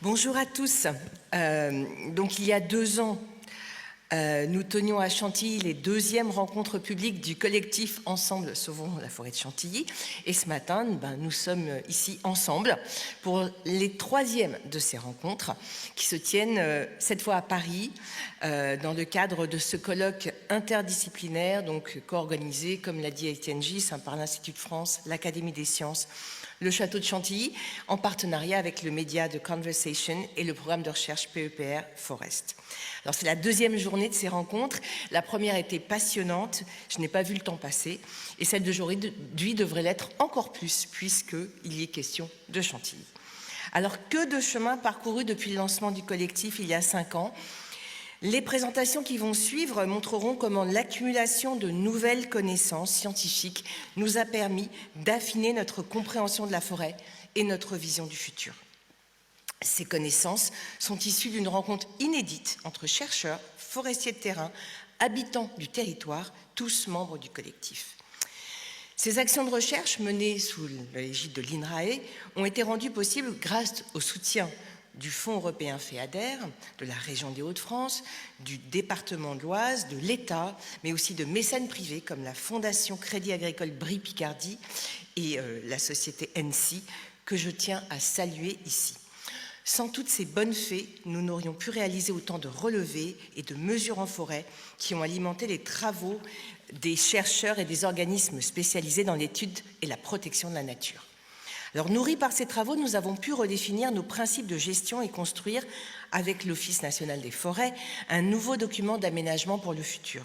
Bonjour à tous. Donc il y a 2 ans, nous tenions à Chantilly les 2e rencontres publiques du collectif Ensemble Sauvons la forêt de Chantilly. Et ce matin, nous sommes ici ensemble pour les 3e de ces rencontres qui se tiennent cette fois à Paris dans le cadre de ce colloque interdisciplinaire, donc co-organisé, comme l'a dit Étienne Gis, par l'Institut de France, l'Académie des sciences, le Château de Chantilly, en partenariat avec le média The Conversation et le programme de recherche PEPR Forest. Alors c'est la 2e journée de ces rencontres. La première était passionnante, je n'ai pas vu le temps passer, et celle d'aujourd'hui devrait l'être encore plus, puisqu'il y est question de Chantilly. Alors que de chemin parcouru depuis le lancement du collectif il y a 5 ans. Les présentations qui vont suivre montreront comment l'accumulation de nouvelles connaissances scientifiques nous a permis d'affiner notre compréhension de la forêt et notre vision du futur. Ces connaissances sont issues d'une rencontre inédite entre chercheurs, forestiers de terrain, habitants du territoire, tous membres du collectif. Ces actions de recherche menées sous l'égide de l'INRAE ont été rendues possibles grâce au soutien du Fonds européen FEADER, de la région des Hauts-de-France, du département de l'Oise, de l'État, mais aussi de mécènes privés comme la Fondation Crédit Agricole Brie-Picardie et la société NC, que je tiens à saluer ici. Sans toutes ces bonnes fées, nous n'aurions pu réaliser autant de relevés et de mesures en forêt qui ont alimenté les travaux des chercheurs et des organismes spécialisés dans l'étude et la protection de la nature. Alors, nourris par ces travaux, nous avons pu redéfinir nos principes de gestion et construire, avec l'Office national des forêts, un nouveau document d'aménagement pour le futur.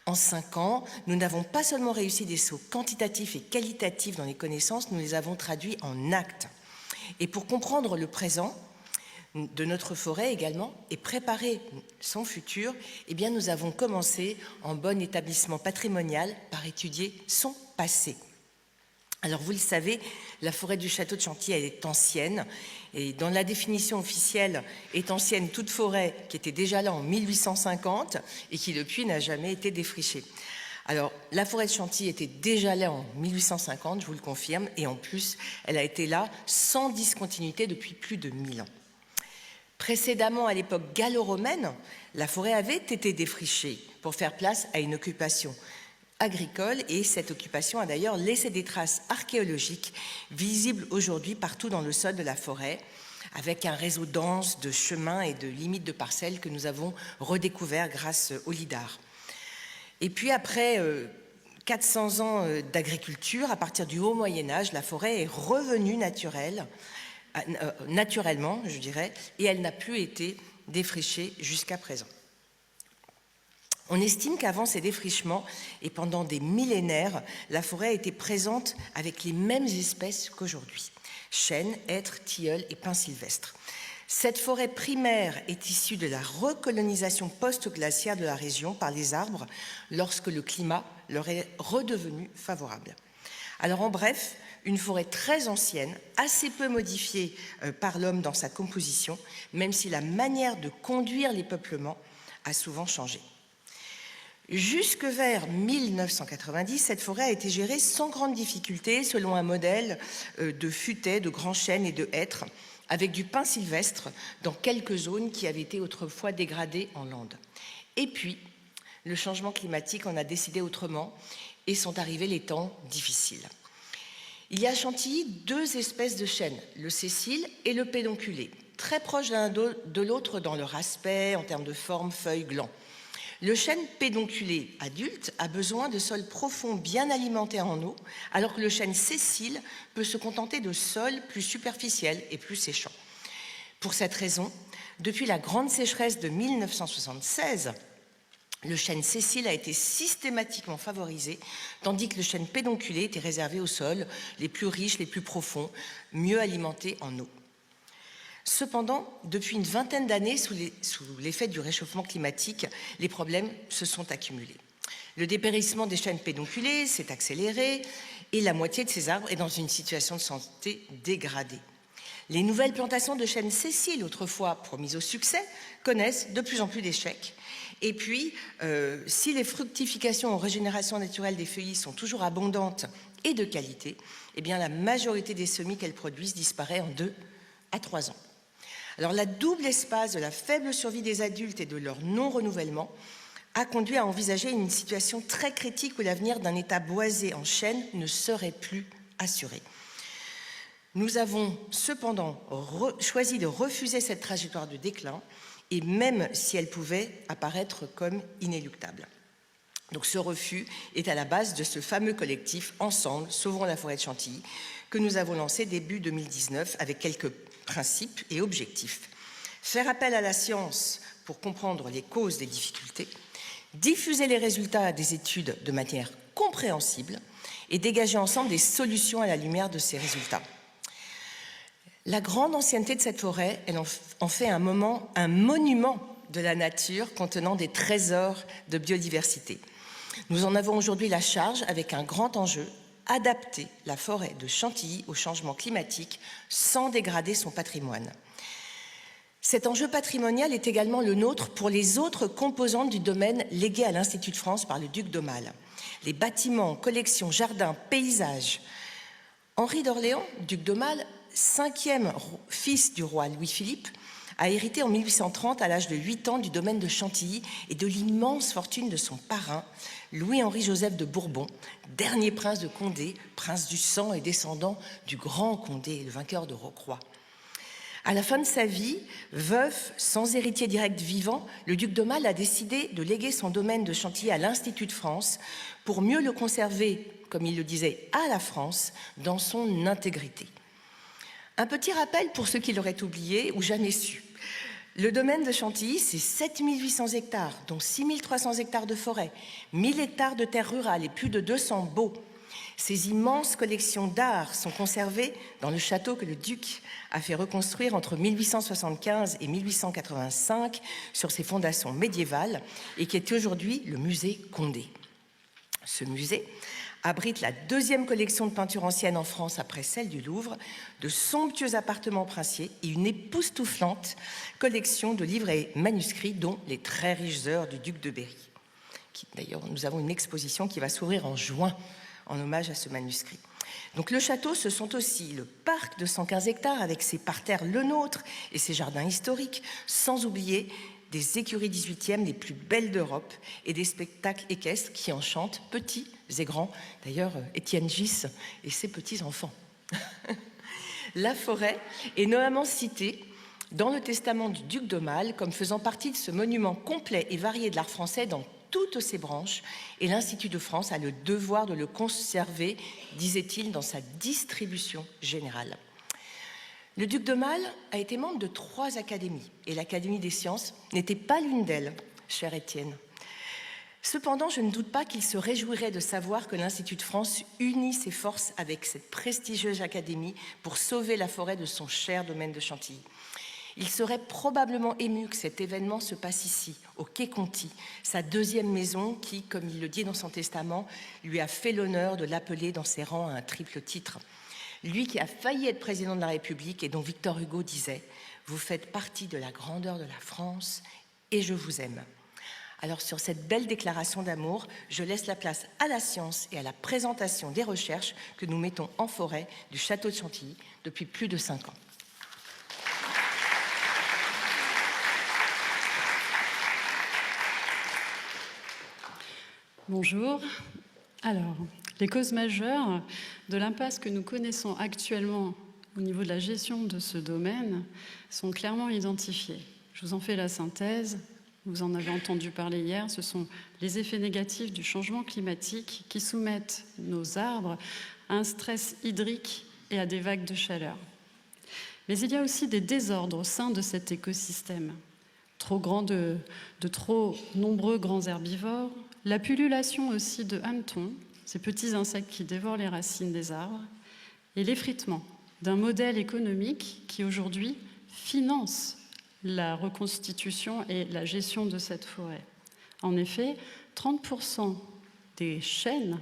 En 5 ans, nous n'avons pas seulement réussi des sauts quantitatifs et qualitatifs dans les connaissances, nous les avons traduits en actes. Et pour comprendre le présent de notre forêt également et préparer son futur, eh bien, nous avons commencé en bon établissement patrimonial par étudier son passé. Alors vous le savez, la forêt du château de Chantilly, elle est ancienne, et dans la définition officielle est ancienne toute forêt qui était déjà là en 1850 et qui depuis n'a jamais été défrichée. Alors la forêt de Chantilly était déjà là en 1850, je vous le confirme, et en plus elle a été là sans discontinuité depuis plus de 1000 ans. Précédemment, à l'époque gallo-romaine, la forêt avait été défrichée pour faire place à une occupation agricole, et cette occupation a d'ailleurs laissé des traces archéologiques visibles aujourd'hui partout dans le sol de la forêt, avec un réseau dense de chemins et de limites de parcelles que nous avons redécouvert grâce au LIDAR. Et puis après 400 ans d'agriculture, à partir du haut Moyen-Âge, la forêt est revenue naturellement, je dirais, et elle n'a plus été défrichée jusqu'à présent. On estime qu'avant ces défrichements et pendant des millénaires, la forêt était présente avec les mêmes espèces qu'aujourd'hui. Chênes, hêtres, tilleuls et pins sylvestres. Cette forêt primaire est issue de la recolonisation post-glaciaire de la région par les arbres lorsque le climat leur est redevenu favorable. Alors en bref, une forêt très ancienne, assez peu modifiée par l'homme dans sa composition, même si la manière de conduire les peuplements a souvent changé. Jusque vers 1990, cette forêt a été gérée sans grande difficulté selon un modèle de futaies, de grands chênes et de hêtres, avec du pin sylvestre dans quelques zones qui avaient été autrefois dégradées en landes. Et puis, le changement climatique en a décidé autrement et sont arrivés les temps difficiles. Il y a à Chantilly 2 espèces de chênes, le sicile et le pédonculé, très proches l'un de l'autre dans leur aspect, en termes de forme, feuilles, glands. Le chêne pédonculé adulte a besoin de sols profonds bien alimentés en eau, alors que le chêne sessile peut se contenter de sols plus superficiels et plus séchants. Pour cette raison, depuis la grande sécheresse de 1976, le chêne sessile a été systématiquement favorisé, tandis que le chêne pédonculé était réservé aux sols les plus riches, les plus profonds, mieux alimentés en eau. Cependant, depuis une vingtaine d'années, sous l'effet du réchauffement climatique, les problèmes se sont accumulés. Le dépérissement des chênes pédonculés s'est accéléré et la moitié de ces arbres est dans une situation de santé dégradée. Les nouvelles plantations de chênes sessiles, autrefois promises au succès, connaissent de plus en plus d'échecs. Et puis, si les fructifications en régénération naturelle des feuillus sont toujours abondantes et de qualité, eh bien la majorité des semis qu'elles produisent disparaît en 2 à 3 ans. Alors la double espace de la faible survie des adultes et de leur non-renouvellement a conduit à envisager une situation très critique où l'avenir d'un État boisé en chêne ne serait plus assuré. Nous avons cependant choisi de refuser cette trajectoire de déclin, et même si elle pouvait apparaître comme inéluctable. Donc ce refus est à la base de ce fameux collectif « Ensemble, sauvons la forêt de Chantilly » que nous avons lancé début 2019 avec quelques principes et objectifs. Faire appel à la science pour comprendre les causes des difficultés, diffuser les résultats des études de manière compréhensible et dégager ensemble des solutions à la lumière de ces résultats. La grande ancienneté de cette forêt, elle en fait un monument de la nature contenant des trésors de biodiversité. Nous en avons aujourd'hui la charge avec un grand enjeu, adapter la forêt de Chantilly au changement climatique sans dégrader son patrimoine. Cet enjeu patrimonial est également le nôtre pour les autres composantes du domaine légué à l'Institut de France par le duc d'Aumale. Les bâtiments, collections, jardins, paysages. Henri d'Orléans, duc d'Aumale, 5e fils du roi Louis-Philippe, a hérité en 1830 à l'âge de 8 ans du domaine de Chantilly et de l'immense fortune de son parrain, Louis-Henri-Joseph de Bourbon, dernier prince de Condé, prince du sang et descendant du grand Condé, le vainqueur de Rocroi. À la fin de sa vie, veuf, sans héritier direct vivant, le duc d'Aumale a décidé de léguer son domaine de Chantilly à l'Institut de France pour mieux le conserver, comme il le disait, à la France, dans son intégrité. Un petit rappel pour ceux qui l'auraient oublié ou jamais su. Le domaine de Chantilly, c'est 7800 hectares, dont 6300 hectares de forêt, 1000 hectares de terres rurales et plus de 200 baux. Ces immenses collections d'art sont conservées dans le château que le duc a fait reconstruire entre 1875 et 1885 sur ses fondations médiévales et qui est aujourd'hui le musée Condé. Ce musée abrite la 2e collection de peintures anciennes en France après celle du Louvre, de somptueux appartements princiers et une époustouflante collection de livres et manuscrits, dont les très riches heures du duc de Berry. D'ailleurs, nous avons une exposition qui va s'ouvrir en juin en hommage à ce manuscrit. Donc le château, ce sont aussi le parc de 115 hectares avec ses parterres Le Nôtre et ses jardins historiques, sans oublier des écuries 18e les plus belles d'Europe et des spectacles équestres qui enchantent petits et grands. D'ailleurs, Étienne Gis et ses petits-enfants. La forêt est nommément citée dans le testament du duc d'Aumale comme faisant partie de ce monument complet et varié de l'art français dans toutes ses branches, et l'Institut de France a le devoir de le conserver, disait-il, dans sa distribution générale. Le duc d'Aumale a été membre de 3 académies, et l'Académie des sciences n'était pas l'une d'elles, cher Étienne. Cependant, je ne doute pas qu'il se réjouirait de savoir que l'Institut de France unit ses forces avec cette prestigieuse académie pour sauver la forêt de son cher domaine de Chantilly. Il serait probablement ému que cet événement se passe ici, au Quai Conti, sa 2e maison qui, comme il le dit dans son testament, lui a fait l'honneur de l'appeler dans ses rangs à un triple titre. Lui qui a failli être président de la République et dont Victor Hugo disait « Vous faites partie de la grandeur de la France et je vous aime ». Alors sur cette belle déclaration d'amour, je laisse la place à la science et à la présentation des recherches que nous mettons en forêt du château de Chantilly depuis plus de 5 ans. Bonjour. Alors, les causes majeures de l'impasse que nous connaissons actuellement au niveau de la gestion de ce domaine sont clairement identifiées. Je vous en fais la synthèse. Vous en avez entendu parler hier. Ce sont les effets négatifs du changement climatique qui soumettent nos arbres à un stress hydrique et à des vagues de chaleur. Mais il y a aussi des désordres au sein de cet écosystème. Trop grand de trop nombreux grands herbivores, la pullulation aussi de hannetons, ces petits insectes qui dévorent les racines des arbres, et l'effritement d'un modèle économique qui aujourd'hui finance la reconstitution et la gestion de cette forêt. En effet, 30% des chênes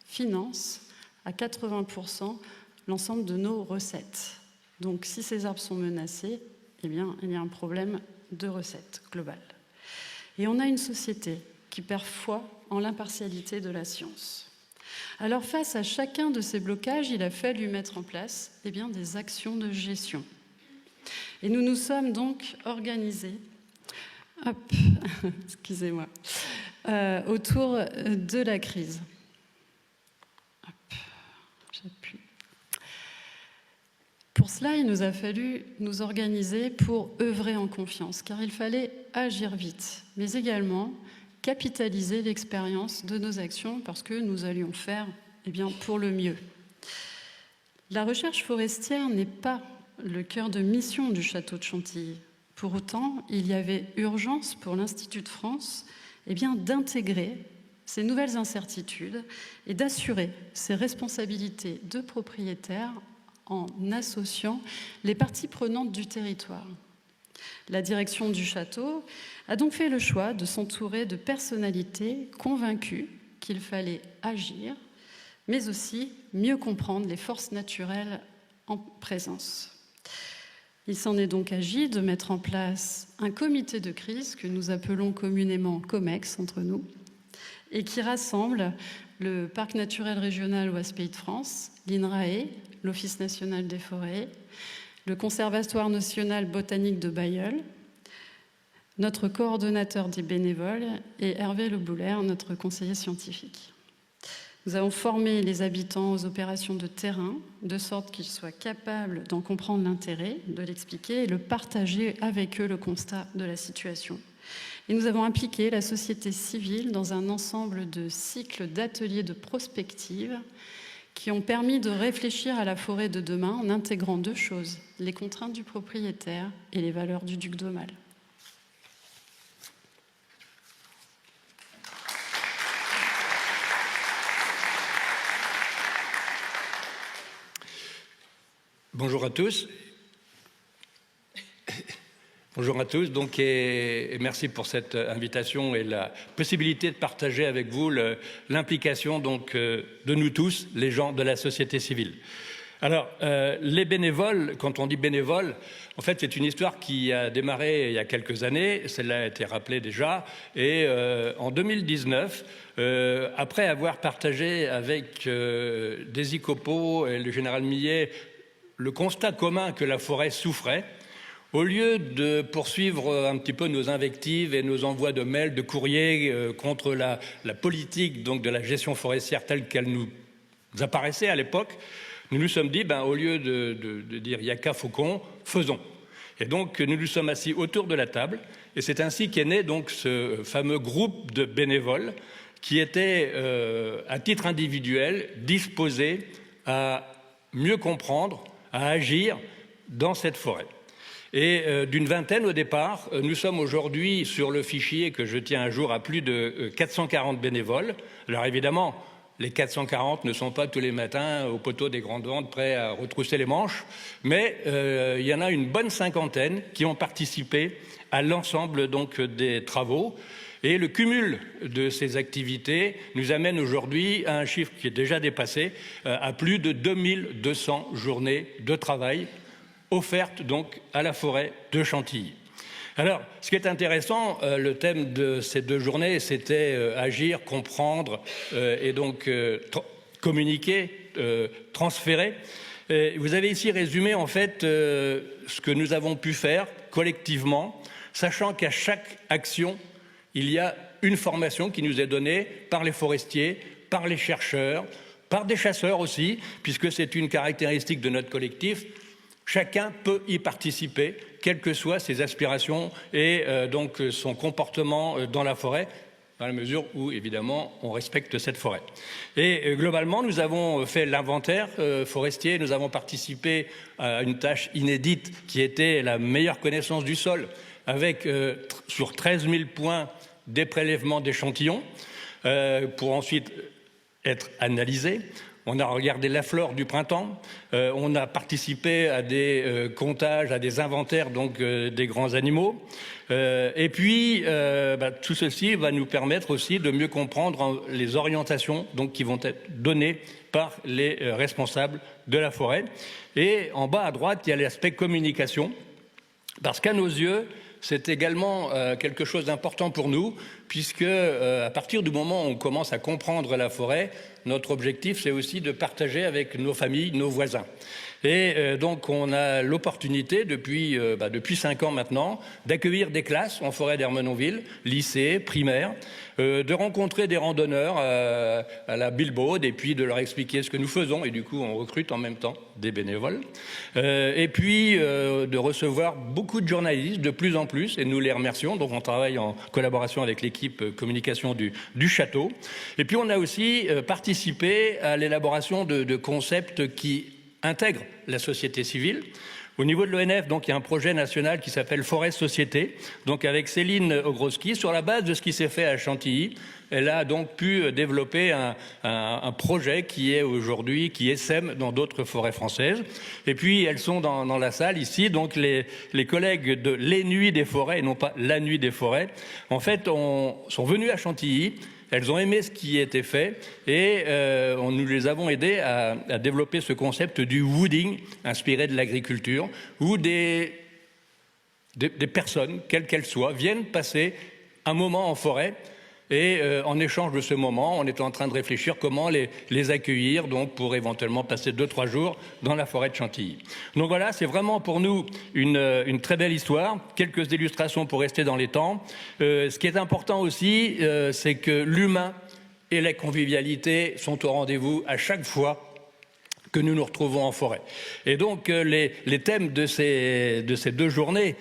financent à 80% l'ensemble de nos recettes. Donc si ces arbres sont menacés, eh bien, il y a un problème de recettes globales. Et on a une société qui perd foi en l'impartialité de la science. Alors face à chacun de ces blocages, il a fallu mettre en place des actions de gestion. Et nous nous sommes donc organisés, excusez-moi, autour de la crise. J'appuie. Pour cela, il nous a fallu nous organiser pour œuvrer en confiance, car il fallait agir vite, mais également capitaliser l'expérience de nos actions parce que nous allions faire pour le mieux. La recherche forestière n'est pas le cœur de mission du château de Chantilly. Pour autant, il y avait urgence pour l'Institut de France d'intégrer ces nouvelles incertitudes et d'assurer ses responsabilités de propriétaire en associant les parties prenantes du territoire. La direction du château a donc fait le choix de s'entourer de personnalités convaincues qu'il fallait agir, mais aussi mieux comprendre les forces naturelles en présence. Il s'en est donc agi de mettre en place un comité de crise que nous appelons communément COMEX entre nous et qui rassemble le Parc naturel régional Ouest Pays de France, l'INRAE, l'Office national des forêts, le Conservatoire national botanique de Bailleul, notre coordonnateur des bénévoles et Hervé Le Bouler, notre conseiller scientifique. Nous avons formé les habitants aux opérations de terrain, de sorte qu'ils soient capables d'en comprendre l'intérêt, de l'expliquer et de partager avec eux le constat de la situation. Et nous avons impliqué la société civile dans un ensemble de cycles d'ateliers de prospective qui ont permis de réfléchir à la forêt de demain en intégrant deux choses, les contraintes du propriétaire et les valeurs du duc d'Aumale. Bonjour à tous. Bonjour à tous, donc, et merci pour cette invitation et la possibilité de partager avec vous l'implication de nous tous, les gens de la société civile. Alors, les bénévoles, quand on dit bénévoles, en fait, c'est une histoire qui a démarré il y a quelques années, celle-là a été rappelée déjà, et en 2019, après avoir partagé avec des ICOPO et le général Millet le constat commun que la forêt souffrait, au lieu de poursuivre un petit peu nos invectives et nos envois de mails, de courriers contre la politique donc de la gestion forestière telle qu'elle nous apparaissait à l'époque, nous nous sommes dit, au lieu de dire « il n'y a qu'à Faucon », faisons. Et donc nous nous sommes assis autour de la table et c'est ainsi qu'est né donc ce fameux groupe de bénévoles qui était à titre individuel disposé à mieux comprendre, à agir dans cette forêt. Et d'une vingtaine au départ, nous sommes aujourd'hui sur le fichier que je tiens à jour à plus de 440 bénévoles. Alors évidemment, les 440 ne sont pas tous les matins au poteau des Grandes Ventes prêts à retrousser les manches, mais il y en a une bonne cinquantaine qui ont participé à l'ensemble donc des travaux. Et le cumul de ces activités nous amène aujourd'hui à un chiffre qui est déjà dépassé, à plus de 2200 journées de travail offertes donc à la forêt de Chantilly. Alors, ce qui est intéressant, le thème de ces deux journées, c'était agir, comprendre et donc communiquer, transférer. Et vous avez ici résumé en fait ce que nous avons pu faire collectivement, sachant qu'à chaque action, il y a une formation qui nous est donnée par les forestiers, par les chercheurs, par des chasseurs aussi, puisque c'est une caractéristique de notre collectif. Chacun peut y participer, quelles que soient ses aspirations et donc son comportement dans la forêt, dans la mesure où, évidemment, on respecte cette forêt. Et globalement, nous avons fait l'inventaire forestier, nous avons participé à une tâche inédite qui était la meilleure connaissance du sol, avec sur 13 000 points des prélèvements d'échantillons pour ensuite être analysés. On a regardé la flore du printemps, on a participé à des comptages, à des inventaires donc des grands animaux. Et puis, tout ceci va nous permettre aussi de mieux comprendre les orientations donc, qui vont être données par les responsables de la forêt. Et en bas à droite, il y a l'aspect communication, parce qu'à nos yeux, c'est également quelque chose d'important pour nous, puisque à partir du moment où on commence à comprendre la forêt, notre objectif, c'est aussi de partager avec nos familles, nos voisins. Et donc on a l'opportunité depuis 5 ans maintenant d'accueillir des classes en forêt d'Ermenonville, lycée, primaire, de rencontrer des randonneurs à la Bilbao et puis de leur expliquer ce que nous faisons, et du coup on recrute en même temps des bénévoles, et puis de recevoir beaucoup de journalistes de plus en plus, et nous les remercions. Donc on travaille en collaboration avec l'équipe communication du château, et puis on a aussi participé à l'élaboration de concepts qui intègrent la société civile. Au niveau de l'ONF, donc, il y a un projet national qui s'appelle Forêt Société, donc avec Céline Ogroski, sur la base de ce qui s'est fait à Chantilly. Elle a donc pu développer un projet qui est aujourd'hui, qui essaime dans d'autres forêts françaises. Et puis, elles sont dans la salle ici, donc les collègues de Les Nuits des Forêts, et non pas La Nuit des Forêts, en fait, sont venus à Chantilly. Elles ont aimé ce qui était fait et nous les avons aidés à développer ce concept du wooding, inspiré de l'agriculture, où des personnes, quelles qu'elles soient, viennent passer un moment en forêt. Et en échange de ce moment, on est en train de réfléchir comment les accueillir, donc pour éventuellement passer 2-3 jours dans la forêt de Chantilly. Donc voilà, c'est vraiment pour nous une très belle histoire. Quelques illustrations pour rester dans les temps. Ce qui est important aussi, c'est que l'humain et la convivialité sont au rendez-vous à chaque fois que nous nous retrouvons en forêt. Et donc les thèmes de ces 2 journées,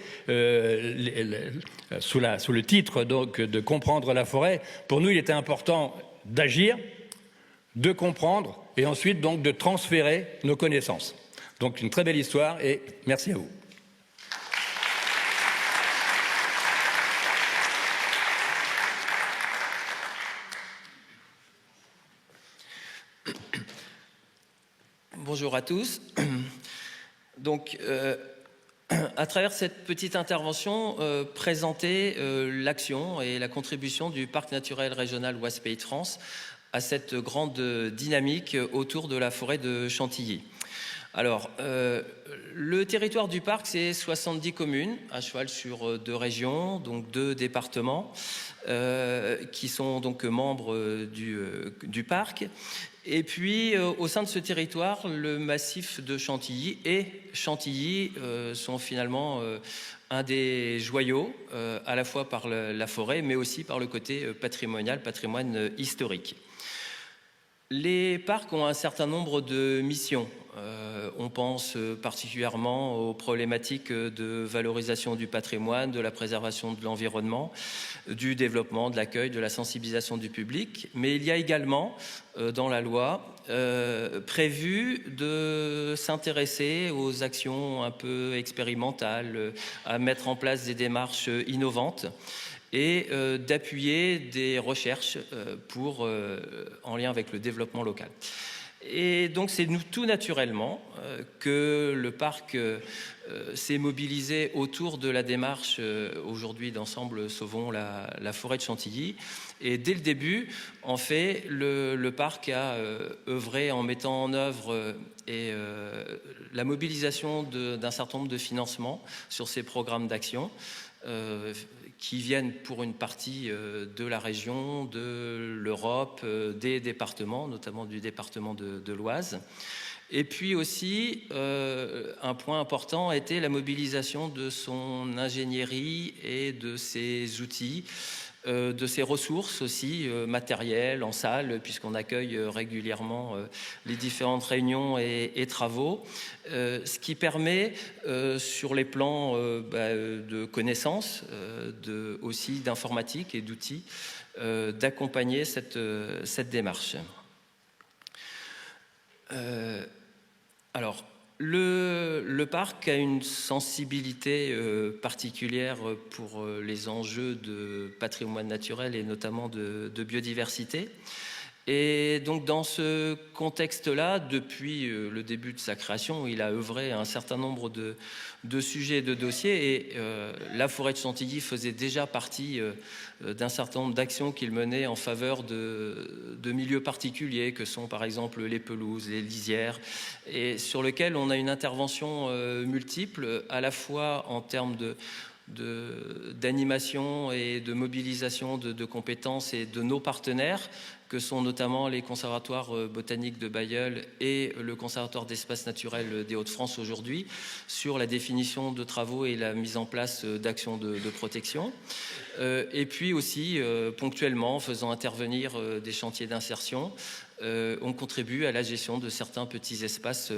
sous le titre donc de comprendre la forêt, pour nous il était important d'agir, de comprendre et ensuite donc de transférer nos connaissances. Donc une très belle histoire et merci à vous. Bonjour à tous. Donc, à travers cette petite intervention, présenter l'action et la contribution du Parc naturel régional Ouest Pays de France à cette grande dynamique autour de la forêt de Chantilly. Alors, le territoire du parc, c'est 70 communes, à cheval sur 2 régions, donc 2 départements, qui sont donc membres du parc. Et puis, au sein de ce territoire, le massif de Chantilly et Chantilly sont finalement un des joyaux, à la fois par la forêt, mais aussi par le côté patrimonial, patrimoine historique. Les parcs ont un certain nombre de missions. On pense particulièrement aux problématiques de valorisation du patrimoine, de la préservation de l'environnement, du développement, de l'accueil, de la sensibilisation du public. Mais il y a également, dans la loi, prévu de s'intéresser aux actions un peu expérimentales, à mettre en place des démarches innovantes et d'appuyer des recherches en lien avec le développement local. Et donc c'est tout naturellement que le parc s'est mobilisé autour de la démarche aujourd'hui d'ensemble Sauvons la forêt de Chantilly. Et dès le début, en fait, le parc a œuvré en mettant en œuvre la mobilisation d'un certain nombre de financements sur ces programmes d'action. Qui viennent pour une partie de la région, de l'Europe, des départements, notamment du département de l'Oise. Et puis aussi, un point important a été la mobilisation de son ingénierie et de ses outils, de ses ressources aussi matérielles en salle, puisqu'on accueille régulièrement les différentes réunions et travaux, ce qui permet sur les plans de connaissances, aussi d'informatique et d'outils, d'accompagner cette démarche. Alors, le parc a une sensibilité particulière pour les enjeux de patrimoine naturel et notamment de biodiversité. Et donc dans ce contexte-là, depuis le début de sa création, il a œuvré à un certain nombre de sujets et de dossiers. Et la forêt de Chantilly faisait déjà partie d'un certain nombre d'actions qu'il menait en faveur de milieux particuliers, que sont par exemple les pelouses, les lisières, et sur lesquels on a une intervention multiple, à la fois en termes d'animation et de mobilisation de compétences et de nos partenaires, que sont notamment les conservatoires botaniques de Bailleul et le conservatoire d'espaces naturels des Hauts-de-France aujourd'hui, sur la définition de travaux et la mise en place d'actions de protection. Et puis aussi, ponctuellement, en faisant intervenir des chantiers d'insertion, on contribue à la gestion de certains petits espaces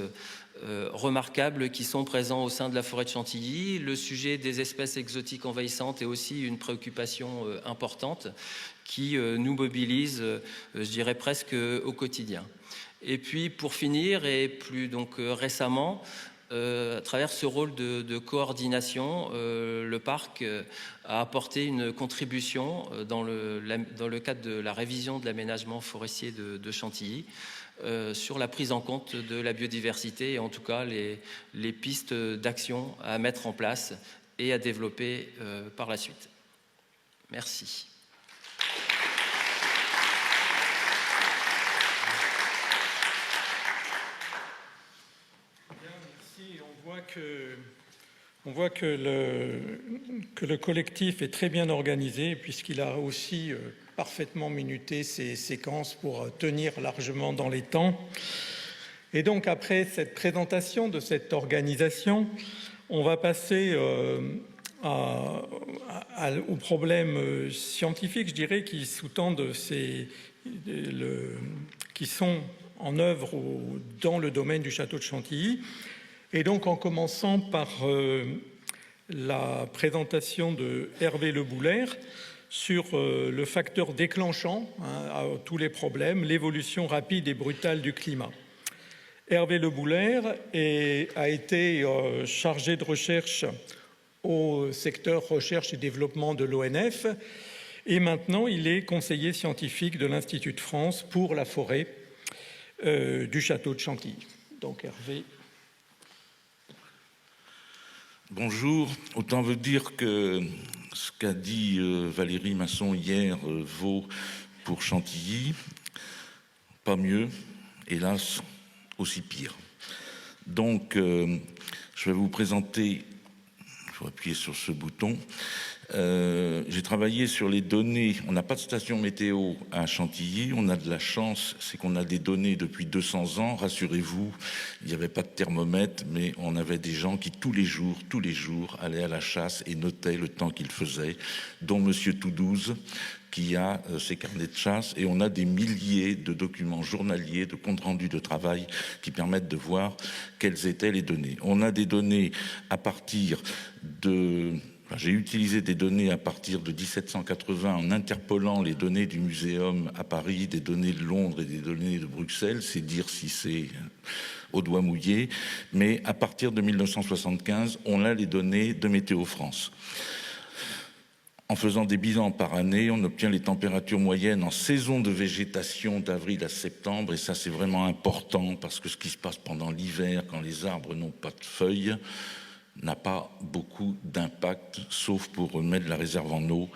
remarquables qui sont présents au sein de la forêt de Chantilly. Le sujet des espèces exotiques envahissantes est aussi une préoccupation importante qui nous mobilise, je dirais presque au quotidien. Et puis pour finir, et plus donc récemment, à travers ce rôle de coordination, le parc a apporté une contribution dans le cadre de la révision de l'aménagement forestier de Chantilly sur la prise en compte de la biodiversité et en tout cas les pistes d'action à mettre en place et à développer par la suite. Merci. On voit que le collectif est très bien organisé puisqu'il a aussi parfaitement minuté ses séquences pour tenir largement dans les temps. Et donc après cette présentation de cette organisation, on va passer aux problèmes scientifiques, je dirais, qui sous-tendent qui sont en œuvre dans le domaine du château de Chantilly. Et donc en commençant par la présentation de Hervé Le Boulaire sur le facteur déclenchant à tous les problèmes, l'évolution rapide et brutale du climat. Hervé Le Boulaire a été chargé de recherche au secteur recherche et développement de l'ONF et maintenant il est conseiller scientifique de l'Institut de France pour la forêt du château de Chantilly. Donc Hervé. Bonjour, autant veut dire que ce qu'a dit Valérie Masson hier vaut pour Chantilly, pas mieux, hélas, aussi pire. Donc, je vais vous présenter, il faut appuyer sur ce bouton, j'ai travaillé sur les données, on n'a pas de station météo à Chantilly, on a de la chance, c'est qu'on a des données depuis 200 ans, rassurez-vous, il n'y avait pas de thermomètre, mais on avait des gens qui tous les jours allaient à la chasse et notaient le temps qu'ils faisaient, dont Monsieur Toudouze, qui a ses carnets de chasse, et on a des milliers de documents journaliers, de comptes rendus de travail qui permettent de voir quelles étaient les données. On a des données à partir de... J'ai utilisé des données à partir de 1780 en interpolant les données du Muséum à Paris, des données de Londres et des données de Bruxelles, c'est dire si c'est au doigt mouillé, mais à partir de 1975, on a les données de Météo France. En faisant des bilans par année, on obtient les températures moyennes en saison de végétation d'avril à septembre, et ça c'est vraiment important parce que ce qui se passe pendant l'hiver, quand les arbres n'ont pas de feuilles, n'a pas beaucoup d'impact, sauf pour remettre la réserve en eau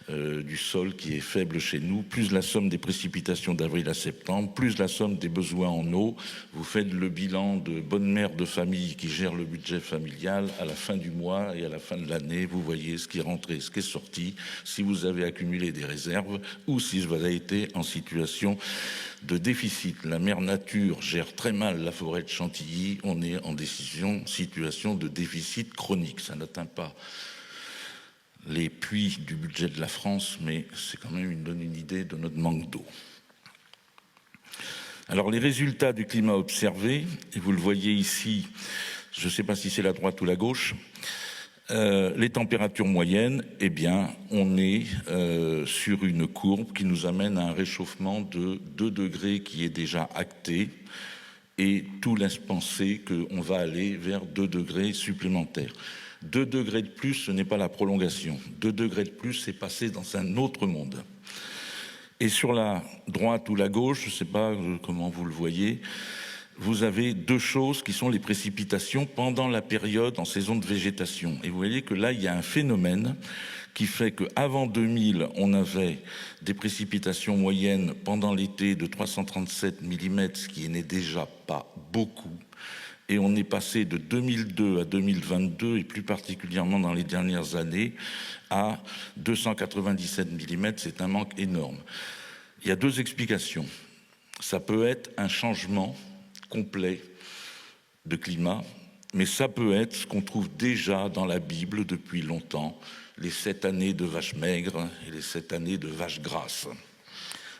du sol qui est faible chez nous. Plus la somme des précipitations d'avril à septembre, plus la somme des besoins en eau. Vous faites le bilan de bonne mère de famille qui gère le budget familial à la fin du mois et à la fin de l'année. Vous voyez ce qui est rentré, ce qui est sorti, si vous avez accumulé des réserves ou si vous avez été en situation de déficit. La mère nature gère très mal la forêt de Chantilly. On est en situation de déficit chronique. Ça n'atteint pas les puits du budget de la France, mais c'est quand même donne une idée de notre manque d'eau. Alors les résultats du climat observé, et vous le voyez ici, je ne sais pas si c'est la droite ou la gauche, les températures moyennes, eh bien, on est sur une courbe qui nous amène à un réchauffement de 2 degrés qui est déjà acté, et tout laisse penser qu'on va aller vers 2 degrés supplémentaires. 2 degrés de plus, ce n'est pas la prolongation. 2 degrés de plus, c'est passer dans un autre monde. Et sur la droite ou la gauche, je ne sais pas comment vous le voyez, vous avez 2 choses qui sont les précipitations pendant la période en saison de végétation. Et vous voyez que là, il y a un phénomène qui fait qu'avant 2000, on avait des précipitations moyennes pendant l'été de 337 mm, ce qui n'est déjà pas beaucoup. Et on est passé de 2002 à 2022, et plus particulièrement dans les dernières années, à 297 mm. C'est un manque énorme. Il y a deux explications. Ça peut être un changement complet de climat, mais ça peut être ce qu'on trouve déjà dans la Bible depuis longtemps, les 7 années de vaches maigres et les 7 années de vaches grasses.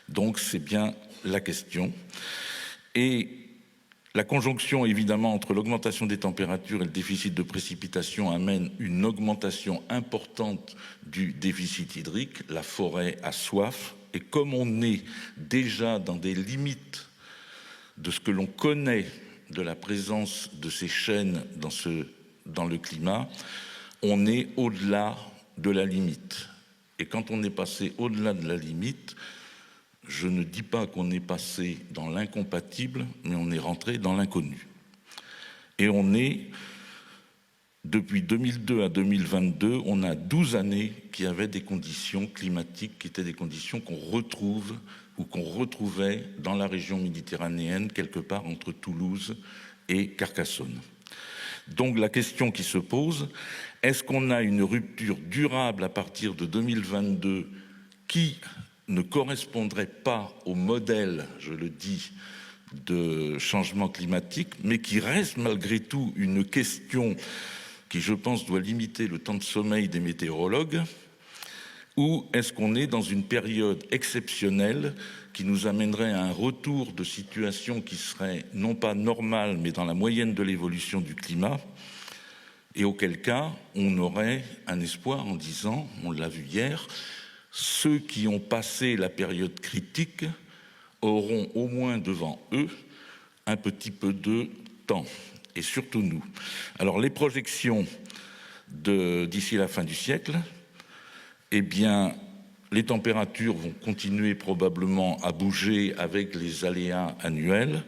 Donc c'est bien la question. Et la conjonction évidemment entre l'augmentation des températures et le déficit de précipitations amène une augmentation importante du déficit hydrique. La forêt a soif. Et comme on est déjà dans des limites de ce que l'on connaît de la présence de ces chênes dans le climat, on est au-delà de la limite. Et quand on est passé au-delà de la limite, je ne dis pas qu'on est passé dans l'incompatible, mais on est rentré dans l'inconnu. Et on est, depuis 2002 à 2022, on a 12 années qui avaient des conditions climatiques qui étaient des conditions qu'on retrouve ou qu'on retrouvait dans la région méditerranéenne, quelque part entre Toulouse et Carcassonne. Donc la question qui se pose, est-ce qu'on a une rupture durable à partir de 2022 qui ne correspondrait pas au modèle, je le dis, de changement climatique, mais qui reste malgré tout une question qui, je pense, doit limiter le temps de sommeil des météorologues, ou est-ce qu'on est dans une période exceptionnelle qui nous amènerait à un retour de situation qui serait non pas normale, mais dans la moyenne de l'évolution du climat, et auquel cas on aurait un espoir en disant, on l'a vu hier, ceux qui ont passé la période critique auront au moins devant eux un petit peu de temps, et surtout nous. Alors les projections d'ici la fin du siècle, eh bien, les températures vont continuer probablement à bouger avec les aléas annuels.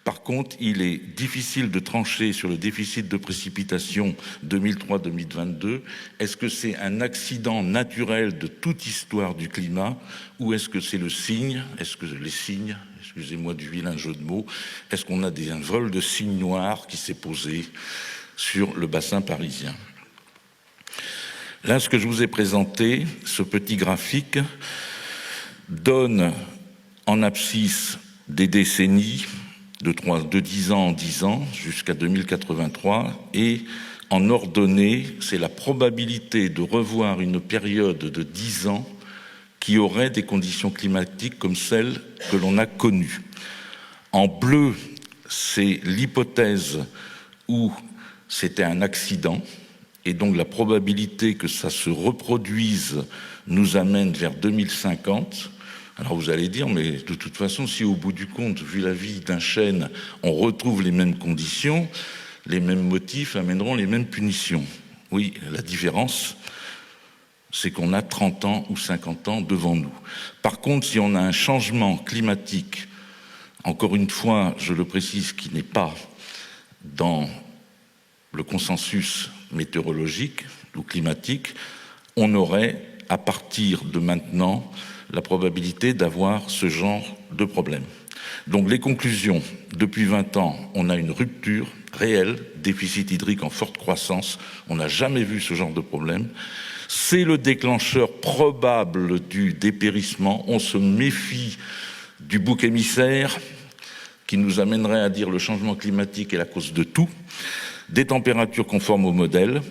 Par contre, il est difficile de trancher sur le déficit de précipitation 2003-2022. Est-ce que c'est un accident naturel de toute histoire du climat ou est-ce que c'est le signe, est-ce que les signes, excusez-moi du vilain jeu de mots, est-ce qu'on a un vol de cygne noir qui s'est posé sur le bassin parisien ? Là, ce que je vous ai présenté, ce petit graphique, donne en abscisse des décennies de 10 ans en 10 ans jusqu'à 2083 et en ordonnée, c'est la probabilité de revoir une période de 10 ans qui aurait des conditions climatiques comme celles que l'on a connues. En bleu, c'est l'hypothèse où c'était un accident et donc la probabilité que ça se reproduise nous amène vers 2050. Alors vous allez dire, mais de toute façon, si au bout du compte, vu la vie d'un chêne, on retrouve les mêmes conditions, les mêmes motifs amèneront les mêmes punitions. Oui, la différence, c'est qu'on a 30 ans ou 50 ans devant nous. Par contre, si on a un changement climatique, encore une fois, je le précise, qui n'est pas dans le consensus météorologique ou climatique, on aurait, à partir de maintenant, la probabilité d'avoir ce genre de problème. Donc les conclusions, depuis 20 ans, on a une rupture réelle, déficit hydrique en forte croissance, on n'a jamais vu ce genre de problème. C'est le déclencheur probable du dépérissement, on se méfie du bouc émissaire qui nous amènerait à dire le changement climatique est la cause de tout, des températures conformes au modèle,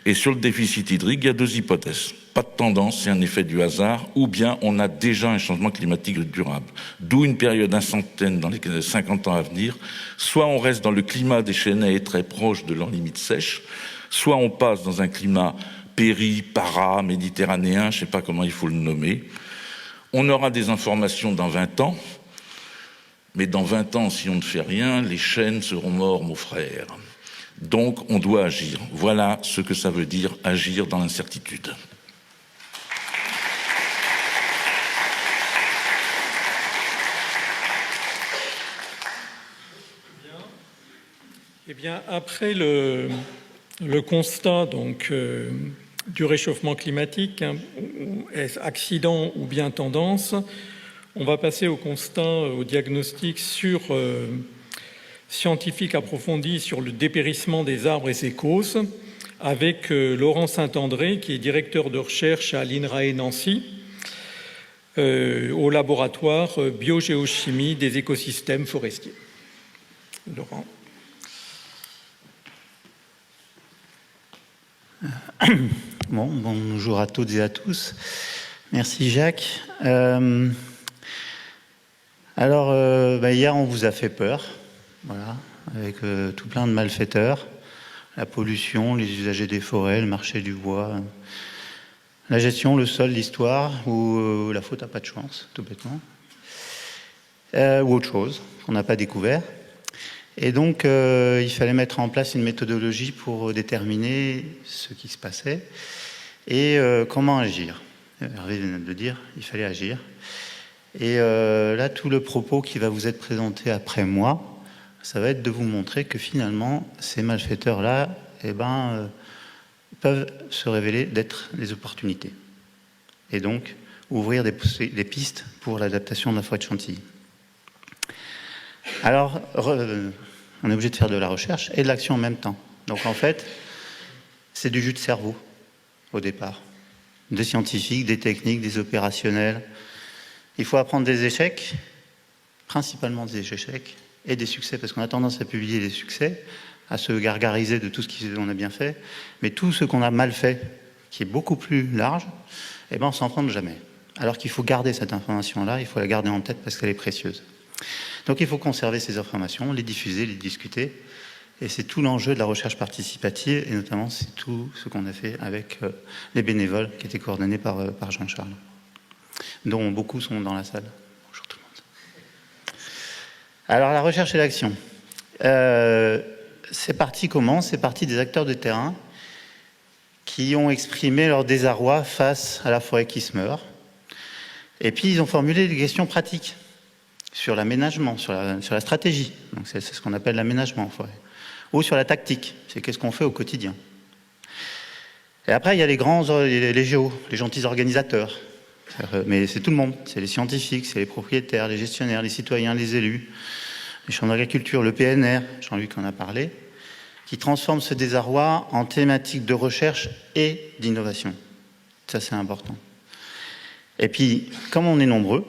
et sur le déficit hydrique, il y a deux hypothèses. Pas de tendance, c'est un effet du hasard, ou bien on a déjà un changement climatique durable. D'où une période incertaine dans les 50 ans à venir. Soit on reste dans le climat des chênaies très proche de leur limite sèche, soit on passe dans un climat para-méditerranéen, je ne sais pas comment il faut le nommer. On aura des informations dans 20 ans, mais dans 20 ans, si on ne fait rien, les chênes seront morts, mon frère. Donc on doit agir. Voilà ce que ça veut dire agir dans l'incertitude. Eh bien, après le constat donc, du réchauffement climatique, est-ce accident ou bien tendance, on va passer au constat, au diagnostic scientifique approfondi sur le dépérissement des arbres et ses causes, avec Laurent Saint-André, qui est directeur de recherche à l'INRAE Nancy. au laboratoire biogéochimie des écosystèmes forestiers. Laurent. Bon, bonjour à toutes et à tous. Merci Jacques. Hier on vous a fait peur, voilà, avec tout plein de malfaiteurs, la pollution, les usagers des forêts, le marché du bois, la gestion, le sol, l'histoire, ou la faute à pas de chance, tout bêtement, ou autre chose qu'on n'a pas découvert. Et donc, il fallait mettre en place une méthodologie pour déterminer ce qui se passait et comment agir. Hervé vient de le dire, il fallait agir. Et là, tout le propos qui va vous être présenté après moi, ça va être de vous montrer que finalement, ces malfaiteurs-là, peuvent se révéler d'être des opportunités. Et donc, ouvrir des pistes pour l'adaptation de la forêt de Chantilly. Alors, on est obligé de faire de la recherche et de l'action en même temps. Donc en fait, c'est du jus de cerveau au départ. Des scientifiques, des techniques, des opérationnels. Il faut apprendre des échecs, principalement des échecs, et des succès, parce qu'on a tendance à publier des succès, à se gargariser de tout ce qu'on a bien fait, mais tout ce qu'on a mal fait, qui est beaucoup plus large, on s'en prend jamais. Alors qu'il faut garder cette information-là, il faut la garder en tête parce qu'elle est précieuse. Donc il faut conserver ces informations, les diffuser, les discuter, et c'est tout l'enjeu de la recherche participative, et notamment c'est tout ce qu'on a fait avec les bénévoles qui étaient coordonnés par Jean-Charles, dont beaucoup sont dans la salle. Bonjour tout le monde. Alors la recherche et l'action. C'est parti comment? C'est parti des acteurs de terrain qui ont exprimé leur désarroi face à la forêt qui se meurt, et puis ils ont formulé des questions pratiques sur l'aménagement, sur la stratégie. Donc c'est ce qu'on appelle l'aménagement en forêt. Ou sur la tactique, c'est qu'est-ce qu'on fait au quotidien. Et après, il y a les géos, les gentils organisateurs. Mais c'est tout le monde, c'est les scientifiques, c'est les propriétaires, les gestionnaires, les citoyens, les élus, les chambres d'agriculture, le PNR, Jean-Luc en a parlé, qui transforment ce désarroi en thématique de recherche et d'innovation. Ça, c'est important. Et puis, comme on est nombreux,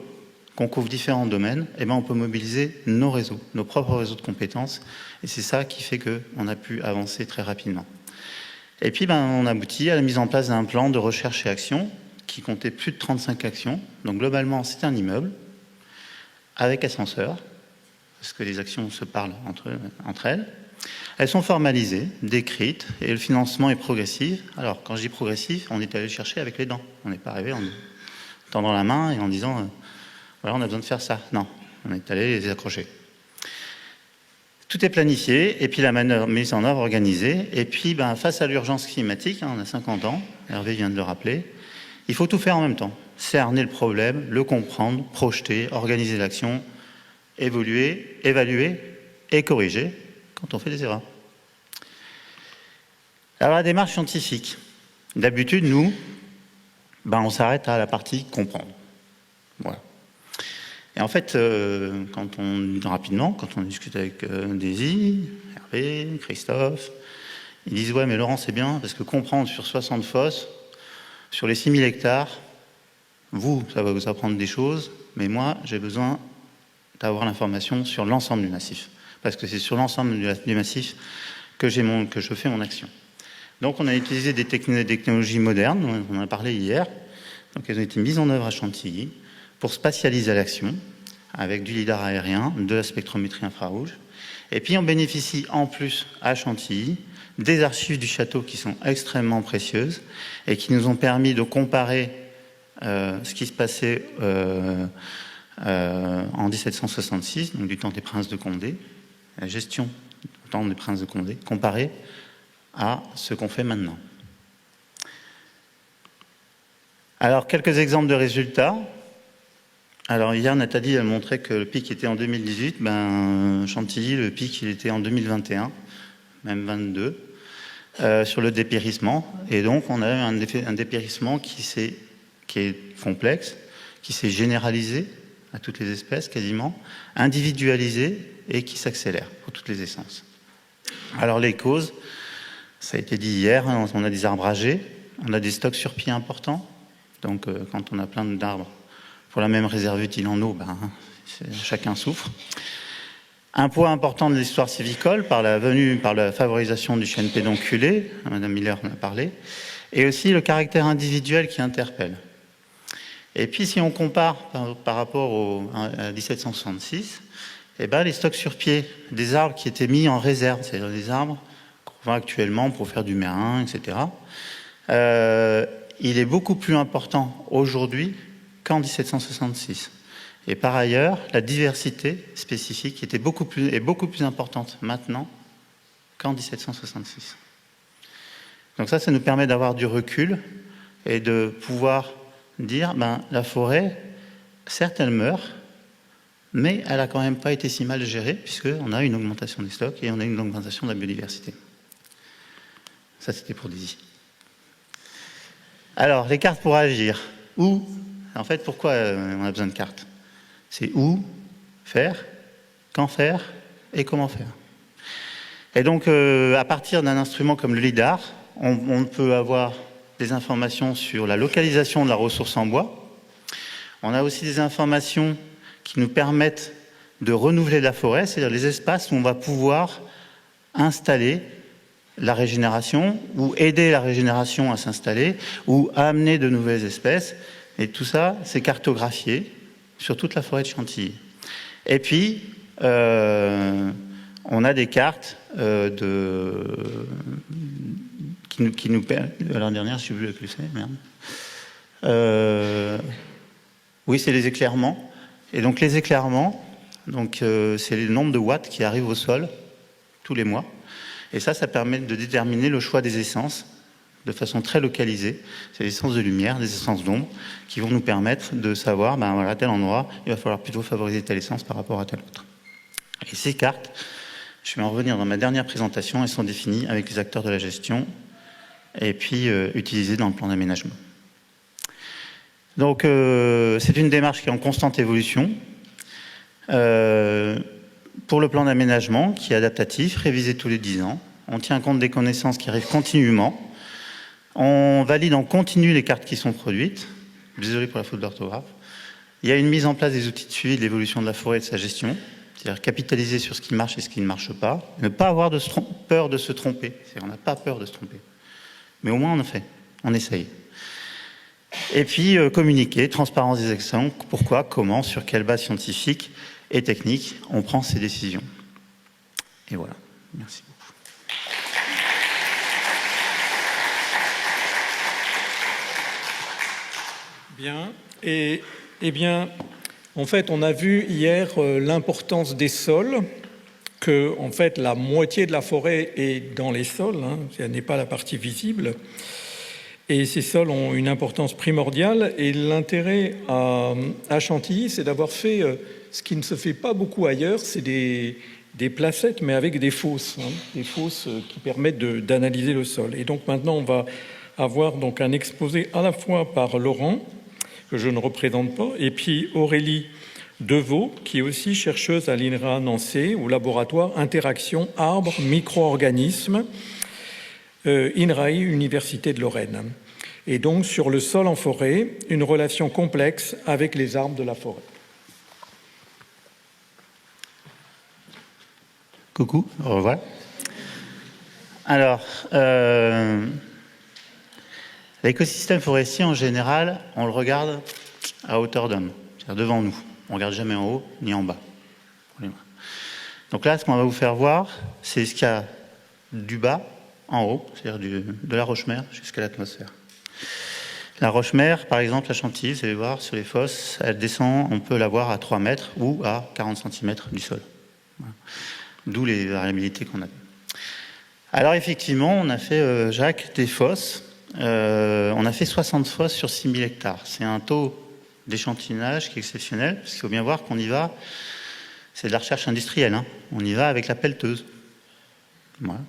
qu'on couvre différents domaines, on peut mobiliser nos réseaux, nos propres réseaux de compétences, et c'est ça qui fait qu'on a pu avancer très rapidement. Et puis, on aboutit à la mise en place d'un plan de recherche et action qui comptait plus de 35 actions. Donc, globalement, c'est un immeuble avec ascenseur, parce que les actions se parlent entre elles. Elles sont formalisées, décrites, et le financement est progressif. Alors, quand je dis progressif, on est allé le chercher avec les dents. On n'est pas arrivé en tendant la main et en disant voilà, on a besoin de faire ça. Non, on est allé les accrocher. Tout est planifié, et puis la mise en œuvre organisée. Et puis, face à l'urgence climatique, on a 50 ans, Hervé vient de le rappeler, il faut tout faire en même temps. Cerner le problème, le comprendre, projeter, organiser l'action, évoluer, évaluer et corriger quand on fait des erreurs. Alors, la démarche scientifique. D'habitude, nous, on s'arrête à la partie comprendre. Voilà. Et en fait, quand on discute avec Daisy, Hervé, Christophe, ils disent « Ouais, mais Laurent, c'est bien, parce que comprendre sur 60 fosses, sur les 6000 hectares, ça va vous apprendre des choses, mais moi, j'ai besoin d'avoir l'information sur l'ensemble du massif. Parce que c'est sur l'ensemble du massif que je fais mon action. » Donc, on a utilisé des technologies modernes, on en a parlé hier, donc elles ont été mises en œuvre à Chantilly, pour spatialiser l'action, avec du lidar aérien, de la spectrométrie infrarouge. Et puis on bénéficie en plus à Chantilly des archives du château qui sont extrêmement précieuses et qui nous ont permis de comparer ce qui se passait en 1766, donc du temps des princes de Condé, la gestion du temps des princes de Condé, comparé à ce qu'on fait maintenant. Alors, quelques exemples de résultats. Alors, hier, Nathalie a montré que le pic était en 2018. Chantilly, le pic, il était en 2021, même 22, sur le dépérissement. Et donc, on a un dépérissement qui est complexe, qui s'est généralisé à toutes les espèces, quasiment, individualisé et qui s'accélère pour toutes les essences. Alors, les causes, ça a été dit hier, on a des arbres âgés, on a des stocks sur pied importants. Donc, quand on a plein d'arbres, pour la même réserve utile en eau, chacun souffre. Un point important de l'histoire sylvicole par la favorisation du chêne pédonculé, Madame Miller en a parlé, et aussi le caractère individuel qui interpelle. Et puis si on compare par rapport à 1766, les stocks sur pied des arbres qui étaient mis en réserve, c'est-à-dire des arbres qu'on voit actuellement pour faire du mérin, etc., il est beaucoup plus important aujourd'hui qu'en 1766. Et par ailleurs, la diversité spécifique est beaucoup plus importante maintenant qu'en 1766. Donc ça nous permet d'avoir du recul et de pouvoir dire, la forêt, certes, elle meurt, mais elle n'a quand même pas été si mal gérée, puisqu'on a une augmentation des stocks et on a une augmentation de la biodiversité. Ça, c'était pour Daisy. Alors, les cartes pour agir. Où? En fait, pourquoi on a besoin de cartes? C'est où faire, quand faire et comment faire. Et donc, à partir d'un instrument comme le LIDAR, on peut avoir des informations sur la localisation de la ressource en bois. On a aussi des informations qui nous permettent de renouveler la forêt, c'est-à-dire les espaces où on va pouvoir installer la régénération ou aider la régénération à s'installer ou amener de nouvelles espèces. Et tout ça, c'est cartographié sur toute la forêt de Chantilly. Et puis, on a des cartes qui nous permettent... L'année dernière, je ne sais plus lequel c'est, merde. Oui, c'est les éclairements. Et donc les éclairements, c'est le nombre de watts qui arrivent au sol tous les mois. Et ça permet de déterminer le choix des essences de façon très localisée. C'est les essences de lumière, les essences d'ombre, qui vont nous permettre de savoir, à tel endroit, il va falloir plutôt favoriser telle essence par rapport à telle autre. Et ces cartes, je vais en revenir dans ma dernière présentation, elles sont définies avec les acteurs de la gestion et puis utilisées dans le plan d'aménagement. Donc, c'est une démarche qui est en constante évolution. Pour le plan d'aménagement, qui est adaptatif, révisé tous les 10 ans, on tient compte des connaissances qui arrivent continuellement. On valide en continu les cartes qui sont produites. Désolé pour la faute d'orthographe. Il y a une mise en place des outils de suivi de l'évolution de la forêt et de sa gestion, c'est-à-dire capitaliser sur ce qui marche et ce qui ne marche pas, ne pas avoir peur de se tromper. On n'a pas peur de se tromper. Mais au moins on en fait, on essaye. Et puis communiquer, transparence des actions, pourquoi, comment, sur quelle base scientifique et technique on prend ces décisions. Et voilà, merci beaucoup. Bien, et bien, en fait, on a vu hier l'importance des sols, que en fait la moitié de la forêt est dans les sols, ce n'est pas la partie visible, et ces sols ont une importance primordiale. Et l'intérêt à Chantilly, c'est d'avoir fait ce qui ne se fait pas beaucoup ailleurs, c'est des placettes, mais avec des fosses, des fosses qui permettent d'analyser le sol. Et donc maintenant, on va avoir donc un exposé à la fois par Laurent, que je ne représente pas, et puis Aurélie Deveau, qui est aussi chercheuse à l'INRA Nancy, au laboratoire Interaction Arbres-Micro-Organismes, INRAE, Université de Lorraine. Et donc, sur le sol en forêt, une relation complexe avec les arbres de la forêt. Coucou, au revoir. Alors, l'écosystème forestier, en général, on le regarde à hauteur d'homme, c'est-à-dire devant nous. On ne regarde jamais en haut ni en bas. Donc là, ce qu'on va vous faire voir, c'est ce qu'il y a du bas en haut, c'est-à-dire de la roche-mère jusqu'à l'atmosphère. La roche-mère, par exemple, à Chantilly, vous allez voir, sur les fosses, elle descend, on peut la voir à 3 mètres ou à 40 cm du sol. Voilà. D'où les variabilités qu'on a. Alors effectivement, on a fait, Jacques, des fosses. On a fait 60 fosses sur 6000 hectares. C'est un taux d'échantillonnage qui est exceptionnel, parce qu'il faut bien voir qu'on y va, c'est de la recherche industrielle, on y va avec la pelleteuse. Voilà.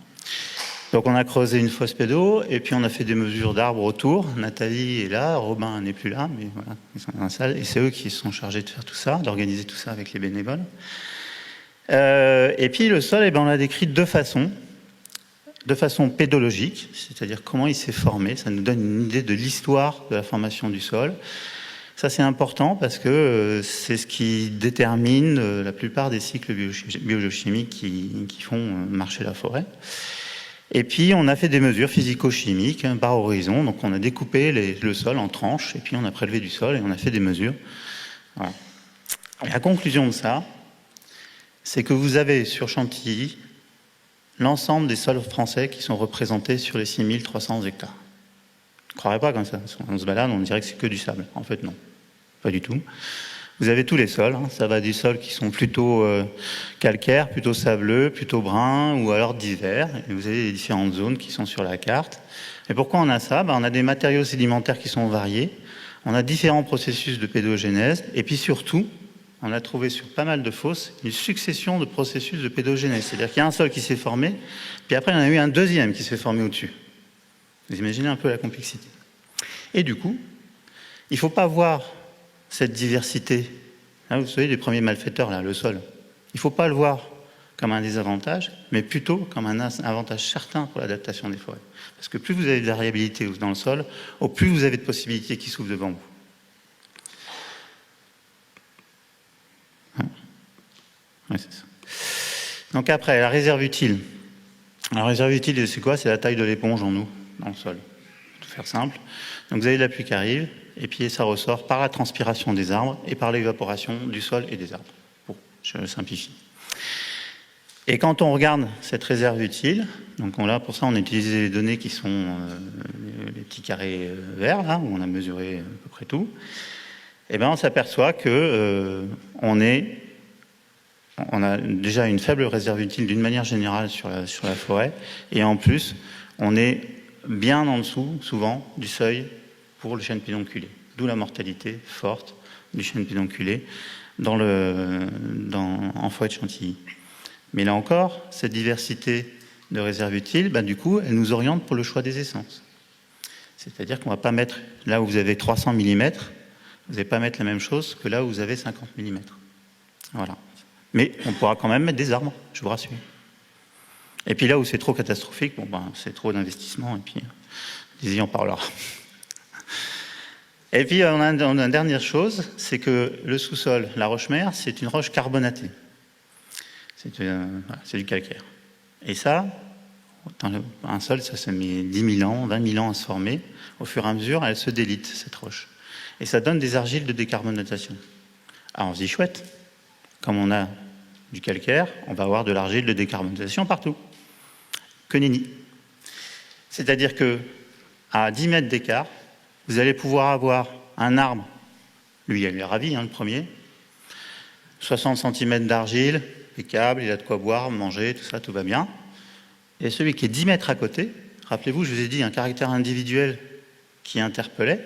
Donc on a creusé une fosse pédo, et puis on a fait des mesures d'arbres autour. Nathalie est là, Robin n'est plus là, mais voilà, ils sont dans la salle, et c'est eux qui se sont chargés de faire tout ça, d'organiser tout ça avec les bénévoles. Et puis le sol, on l'a décrit de façon pédologique, c'est-à-dire comment il s'est formé. Ça nous donne une idée de l'histoire de la formation du sol. Ça, c'est important parce que c'est ce qui détermine la plupart des cycles biogéochimiques qui font marcher la forêt. Et puis, on a fait des mesures physico-chimiques par horizon. Donc, on a découpé le sol en tranches et puis on a prélevé du sol et on a fait des mesures. Voilà. Et la conclusion de ça, c'est que vous avez sur Chantilly l'ensemble des sols français qui sont représentés sur les 6300 hectares. Vous ne croirez pas comme ça. On se balade, on dirait que c'est que du sable. En fait, non. Pas du tout. Vous avez tous les sols. Ça va des sols qui sont plutôt calcaires, plutôt sableux, plutôt bruns, ou alors divers. Et vous avez les différentes zones qui sont sur la carte. Et pourquoi on a ça? On a des matériaux sédimentaires qui sont variés. On a différents processus de pédogénèse. Et puis surtout, on a trouvé sur pas mal de fosses une succession de processus de pédogénèse. C'est-à-dire qu'il y a un sol qui s'est formé, puis après, il y en a eu un deuxième qui s'est formé au-dessus. Vous imaginez un peu la complexité. Et du coup, il ne faut pas voir cette diversité. Là, vous savez, les premiers malfaiteurs, là, le sol. Il ne faut pas le voir comme un désavantage, mais plutôt comme un avantage certain pour l'adaptation des forêts. Parce que plus vous avez de variabilité dans le sol, au plus vous avez de possibilités qui s'ouvrent devant vous. Ouais, c'est ça. Donc après, la réserve utile. La réserve utile, c'est quoi? C'est la taille de l'éponge en eau, dans le sol. Pour faire simple. Donc vous avez de la pluie qui arrive, et puis ça ressort par la transpiration des arbres et par l'évaporation du sol et des arbres. Bon, je simplifie. Et quand on regarde cette réserve utile, donc pour ça on a utilisé les données qui sont les petits carrés verts, là, où on a mesuré à peu près tout, et bien on s'aperçoit que on a déjà une faible réserve utile d'une manière générale sur la forêt, et en plus, on est bien en dessous, souvent, du seuil pour le chêne pédonculé. D'où la mortalité forte du chêne pédonculé en forêt de Chantilly. Mais là encore, cette diversité de réserves utiles, du coup, elle nous oriente pour le choix des essences. C'est-à-dire qu'on ne va pas mettre, là où vous avez 300 mm, vous n'allez pas mettre la même chose que là où vous avez 50 mm. Voilà. Mais on pourra quand même mettre des arbres, je vous rassure. Et puis là où c'est trop catastrophique, c'est trop d'investissement, et puis Désy en parlera. Et puis on a une dernière chose, c'est que le sous-sol, la roche-mère, c'est une roche carbonatée. C'est du calcaire. Et ça, un sol, ça se met 10 000 ans, 20 000 ans à se former. Au fur et à mesure, elle se délite, cette roche. Et ça donne des argiles de décarbonatation. Alors on se dit chouette, comme on a du calcaire, on va avoir de l'argile de décarbonatation partout. Que nenni. C'est-à-dire qu'à 10 mètres d'écart, vous allez pouvoir avoir un arbre, lui il est ravi, le premier, 60 cm d'argile, impeccable, il a de quoi boire, manger, tout ça, tout va bien. Et celui qui est 10 mètres à côté, rappelez-vous, je vous ai dit un caractère individuel qui interpellait,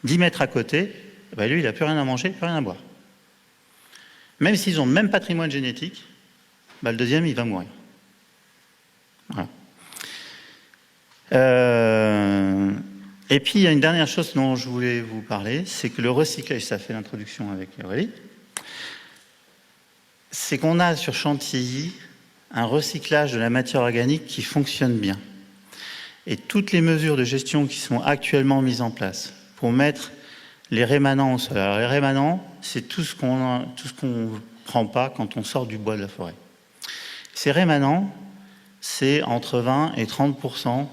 10 mètres à côté, lui il n'a plus rien à manger, plus rien à boire. Même s'ils ont le même patrimoine génétique, le deuxième il va mourir. Voilà. Et puis il y a une dernière chose dont je voulais vous parler, c'est que le recyclage, ça fait l'introduction avec Aurélie, c'est qu'on a sur Chantilly un recyclage de la matière organique qui fonctionne bien. Et toutes les mesures de gestion qui sont actuellement mises en place pour mettre les rémanents au sol. Alors les rémanents, c'est tout ce qu'on ne prend pas quand on sort du bois de la forêt. Ces rémanents, c'est entre 20 et 30%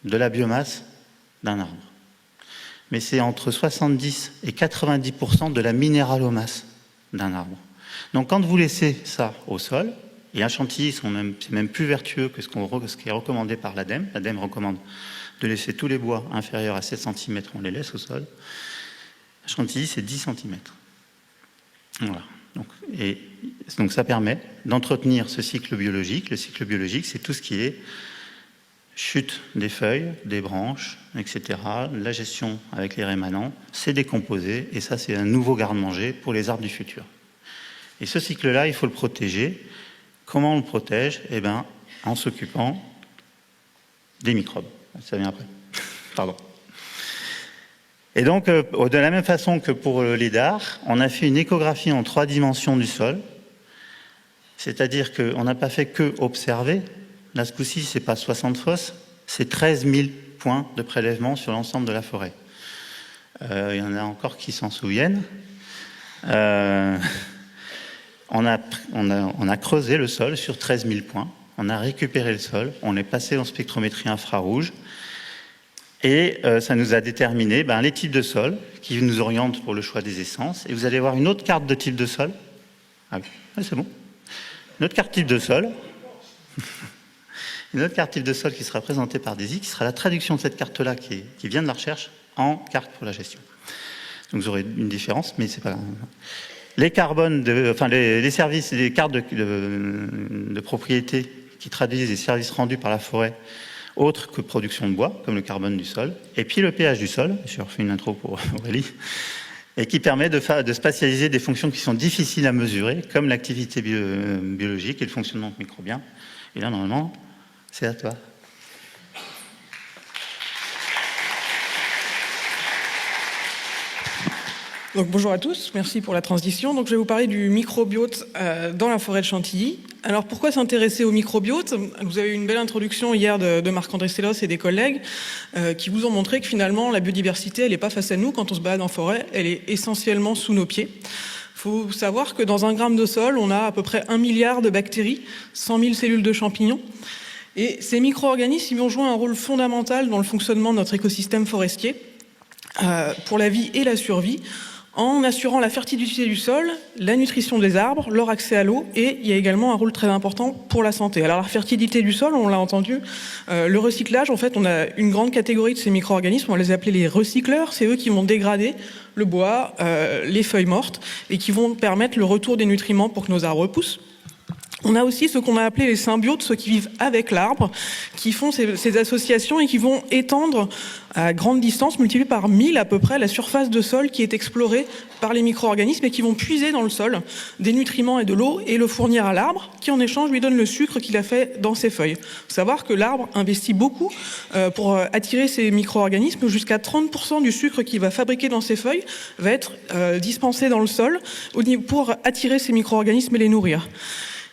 de la biomasse d'un arbre. Mais c'est entre 70 et 90% de la minéralomasse d'un arbre. Donc quand vous laissez ça au sol, et à Chantilly, c'est même plus vertueux que ce qui est recommandé par l'ADEME. L'ADEME recommande de laisser tous les bois inférieurs à 7 cm, on les laisse au sol. À Chantilly, c'est 10 cm. Voilà. Donc ça permet d'entretenir ce cycle biologique. Le cycle biologique, c'est tout ce qui est chute des feuilles, des branches, etc. La gestion avec les rémanents, c'est décomposé, et ça, c'est un nouveau garde-manger pour les arbres du futur. Et ce cycle-là, il faut le protéger. Comment on le protège? En s'occupant des microbes. Ça vient après. Pardon. Et donc, de la même façon que pour le lidar, on a fait une échographie en 3 dimensions du sol. C'est-à-dire qu'on n'a pas fait que observer. Là, ce coup-ci, ce n'est pas 60 fosses, c'est 13 000 points de prélèvement sur l'ensemble de la forêt. Il y en a encore qui s'en souviennent. On a creusé le sol sur 13 000 points. On a récupéré le sol. On est passé en spectrométrie infrarouge. Et ça nous a déterminé les types de sol qui nous orientent pour le choix des essences. Et vous allez voir une autre carte de type de sol. Ah oui, c'est bon. Une autre carte type de sol. Une autre carte type de sol qui sera présentée par Daisy, qui sera la traduction de cette carte-là qui vient de la recherche en carte pour la gestion. Donc vous aurez une différence, mais c'est pas grave. Les carbones, les services, les cartes de propriété qui traduisent les services rendus par la forêt, autres que production de bois, comme le carbone du sol, et puis le pH du sol, je refais une intro pour Aurélie, et qui permet de spatialiser des fonctions qui sont difficiles à mesurer, comme l'activité biologique et le fonctionnement microbien. Et là, normalement, c'est à toi. Donc, bonjour à tous, merci pour la transition. Donc, je vais vous parler du microbiote dans la forêt de Chantilly. Alors, pourquoi s'intéresser au microbiote? Vous avez eu une belle introduction hier de Marc-André Sellos et des collègues qui vous ont montré que finalement, la biodiversité, elle n'est pas face à nous quand on se balade en forêt, elle est essentiellement sous nos pieds. Il faut savoir que dans 1 gramme de sol, on a à peu près 1 milliard de bactéries, 100 000 cellules de champignons. Et ces micro-organismes, ils vont jouer un rôle fondamental dans le fonctionnement de notre écosystème forestier pour la vie et la survie, en assurant la fertilité du sol, la nutrition des arbres, leur accès à l'eau, et il y a également un rôle très important pour la santé. Alors la fertilité du sol, on l'a entendu, le recyclage, en fait, on a une grande catégorie de ces micro-organismes, on va les appeler les recycleurs, c'est eux qui vont dégrader le bois, les feuilles mortes, et qui vont permettre le retour des nutriments pour que nos arbres poussent. On a aussi ce qu'on a appelé les symbiotes, ceux qui vivent avec l'arbre, qui font ces associations et qui vont étendre à grande distance, multiplier par 1000 à peu près la surface de sol qui est explorée par les micro-organismes et qui vont puiser dans le sol des nutriments et de l'eau et le fournir à l'arbre qui en échange lui donne le sucre qu'il a fait dans ses feuilles. Il faut savoir que l'arbre investit beaucoup pour attirer ces micro-organismes. Jusqu'à 30% du sucre qu'il va fabriquer dans ses feuilles va être dispensé dans le sol pour attirer ces micro-organismes et les nourrir.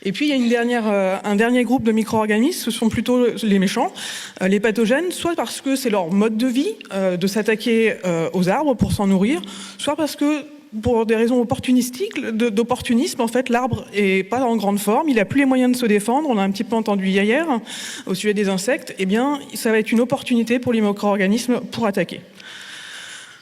Et puis, il y a un dernier groupe de micro-organismes, ce sont plutôt les méchants, les pathogènes, soit parce que c'est leur mode de vie de s'attaquer aux arbres pour s'en nourrir, soit parce que, pour des raisons d'opportunisme, en fait, l'arbre est pas en grande forme, il n'a plus les moyens de se défendre, on a un petit peu entendu hier au sujet des insectes, eh bien, ça va être une opportunité pour les micro-organismes pour attaquer.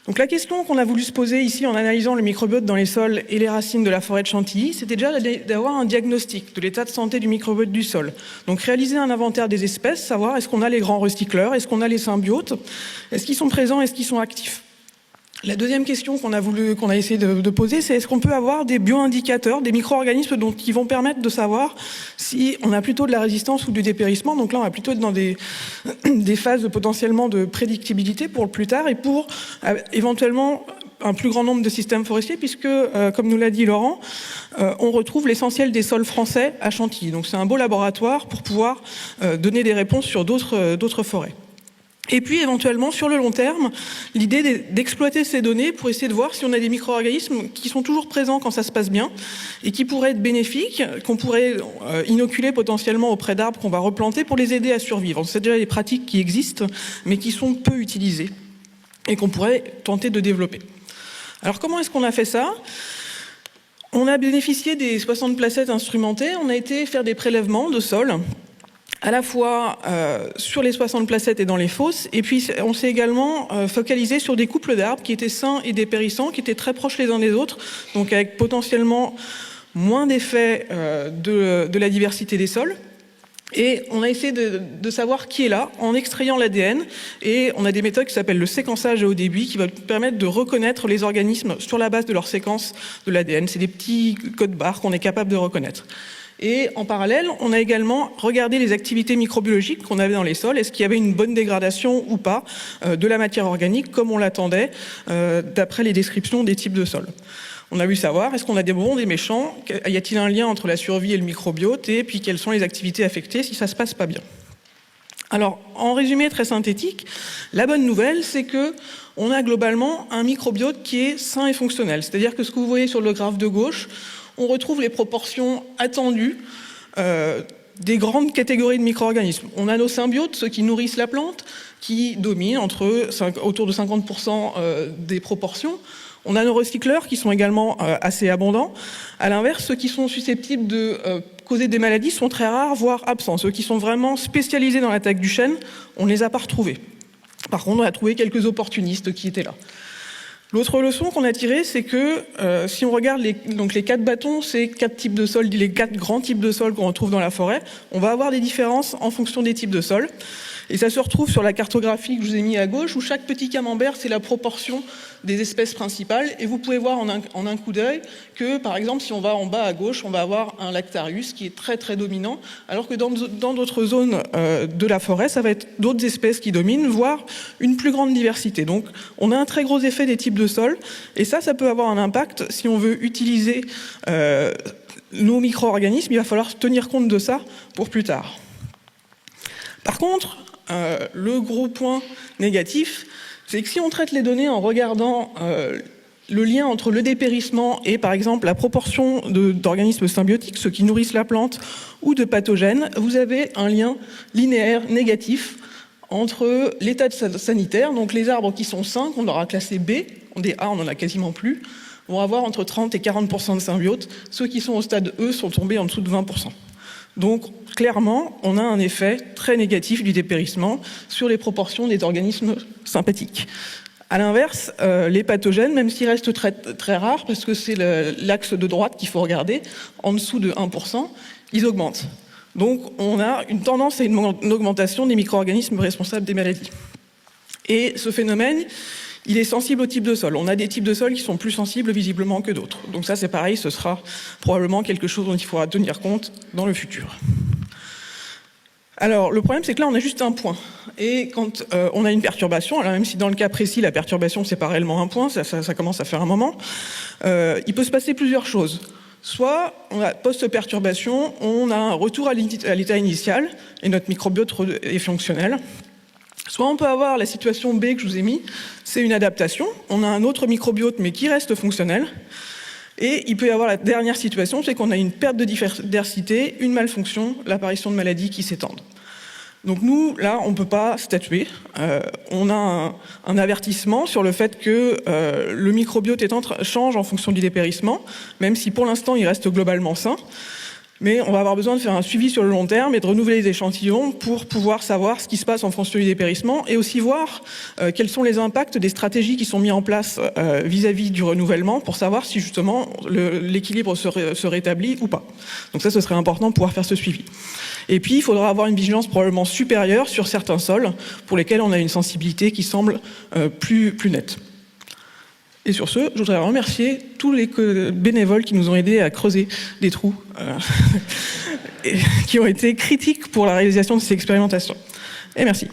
Donc la question qu'on a voulu se poser ici en analysant le microbiote dans les sols et les racines de la forêt de Chantilly, c'était déjà d'avoir un diagnostic de l'état de santé du microbiote du sol. Donc réaliser un inventaire des espèces, savoir est-ce qu'on a les grands recycleurs, est-ce qu'on a les symbiotes, est-ce qu'ils sont présents, est-ce qu'ils sont actifs. La deuxième question qu'on a essayé de poser, c'est est-ce qu'on peut avoir des bioindicateurs, des micro-organismes qui vont permettre de savoir si on a plutôt de la résistance ou du dépérissement. Donc là, on va plutôt être dans des phases potentiellement de prédictibilité pour le plus tard et pour éventuellement un plus grand nombre de systèmes forestiers puisque, comme nous l'a dit Laurent, on retrouve l'essentiel des sols français à Chantilly. Donc c'est un beau laboratoire pour pouvoir donner des réponses sur d'autres forêts. Et puis, éventuellement, sur le long terme, l'idée d'exploiter ces données pour essayer de voir si on a des micro-organismes qui sont toujours présents quand ça se passe bien et qui pourraient être bénéfiques, qu'on pourrait inoculer potentiellement auprès d'arbres qu'on va replanter pour les aider à survivre. C'est déjà des pratiques qui existent, mais qui sont peu utilisées et qu'on pourrait tenter de développer. Alors, comment est-ce qu'on a fait ça ? On a bénéficié des 60 placettes instrumentées, on a été faire des prélèvements de sol, à la fois sur les 60 placettes et dans les fosses, et puis on s'est également focalisé sur des couples d'arbres qui étaient sains et dépérissants, qui étaient très proches les uns des autres, donc avec potentiellement moins d'effets de la diversité des sols. Et on a essayé de savoir qui est là en extrayant l'ADN, et on a des méthodes qui s'appellent le séquençage à haut débit qui vont permettre de reconnaître les organismes sur la base de leur séquence de l'ADN. C'est des petits codes barres qu'on est capable de reconnaître. Et en parallèle, on a également regardé les activités microbiologiques qu'on avait dans les sols. Est-ce qu'il y avait une bonne dégradation ou pas de la matière organique comme on l'attendait d'après les descriptions des types de sols. On a voulu savoir, est-ce qu'on a des bons, des méchants? Y a-t-il un lien entre la survie et le microbiote? Et puis quelles sont les activités affectées si ça se passe pas bien? Alors, en résumé très synthétique, la bonne nouvelle, c'est que on a globalement un microbiote qui est sain et fonctionnel. C'est-à-dire que ce que vous voyez sur le graphe de gauche, on retrouve les proportions attendues des grandes catégories de micro-organismes. On a nos symbiotes, ceux qui nourrissent la plante, qui dominent autour de 50% des proportions. On a nos recycleurs qui sont également assez abondants. À l'inverse, ceux qui sont susceptibles de causer des maladies sont très rares, voire absents. Ceux qui sont vraiment spécialisés dans l'attaque du chêne, on ne les a pas retrouvés. Par contre, on a trouvé quelques opportunistes qui étaient là. L'autre leçon qu'on a tirée, c'est que si on regarde les 4 bâtons, ces 4 types de sols, les 4 grands types de sols qu'on retrouve dans la forêt, on va avoir des différences en fonction des types de sols. Et ça se retrouve sur la cartographie que je vous ai mis à gauche, où chaque petit camembert, c'est la proportion des espèces principales. Et vous pouvez voir en un coup d'œil que, par exemple, si on va en bas à gauche, on va avoir un Lactarius qui est très très dominant, alors que dans d'autres zones de la forêt, ça va être d'autres espèces qui dominent, voire une plus grande diversité. Donc on a un très gros effet des types de sols, et ça peut avoir un impact si on veut utiliser nos micro-organismes. Il va falloir tenir compte de ça pour plus tard. Par contre, le gros point négatif, c'est que si on traite les données en regardant le lien entre le dépérissement et, par exemple, la proportion d'organismes symbiotiques, ceux qui nourrissent la plante, ou de pathogènes, vous avez un lien linéaire négatif entre l'état sanitaire, donc les arbres qui sont sains, qu'on aura classés B, des A on n'en a quasiment plus, vont avoir entre 30 et 40% de symbiotes. Ceux qui sont au stade E sont tombés en dessous de 20%. Donc, clairement, on a un effet très négatif du dépérissement sur les proportions des organismes sympathiques. À l'inverse, les pathogènes, même s'ils restent très, très rares, parce que c'est l'axe de droite qu'il faut regarder, en dessous de 1%, ils augmentent. Donc, on a une tendance à une augmentation des micro-organismes responsables des maladies. Et ce phénomène, il est sensible au type de sol. On a des types de sols qui sont plus sensibles visiblement que d'autres. Donc ça, c'est pareil, ce sera probablement quelque chose dont il faudra tenir compte dans le futur. Alors, le problème, c'est que là, on a juste un point. Et quand on a une perturbation, alors même si dans le cas précis, la perturbation, c'est pas réellement un point, ça commence à faire un moment, il peut se passer plusieurs choses. Soit, post-perturbation, on a un retour à l'état initial, et notre microbiote est fonctionnel. Soit on peut avoir la situation B que je vous ai mis, c'est une adaptation, on a un autre microbiote mais qui reste fonctionnel, et il peut y avoir la dernière situation, c'est qu'on a une perte de diversité, une malfonction, l'apparition de maladies qui s'étendent. Donc nous, là, on ne peut pas statuer, on a un avertissement sur le fait que le microbiote change en fonction du dépérissement, même si pour l'instant il reste globalement sain. Mais on va avoir besoin de faire un suivi sur le long terme et de renouveler les échantillons pour pouvoir savoir ce qui se passe en fonction du dépérissement et aussi voir quels sont les impacts des stratégies qui sont mises en place vis-à-vis du renouvellement pour savoir si justement l'équilibre se rétablit ou pas. Donc ça, ce serait important de pouvoir faire ce suivi. Et puis, il faudra avoir une vigilance probablement supérieure sur certains sols pour lesquels on a une sensibilité qui semble plus nette. Et sur ce, je voudrais remercier tous les bénévoles qui nous ont aidés à creuser des trous et qui ont été critiques pour la réalisation de ces expérimentations. Et merci.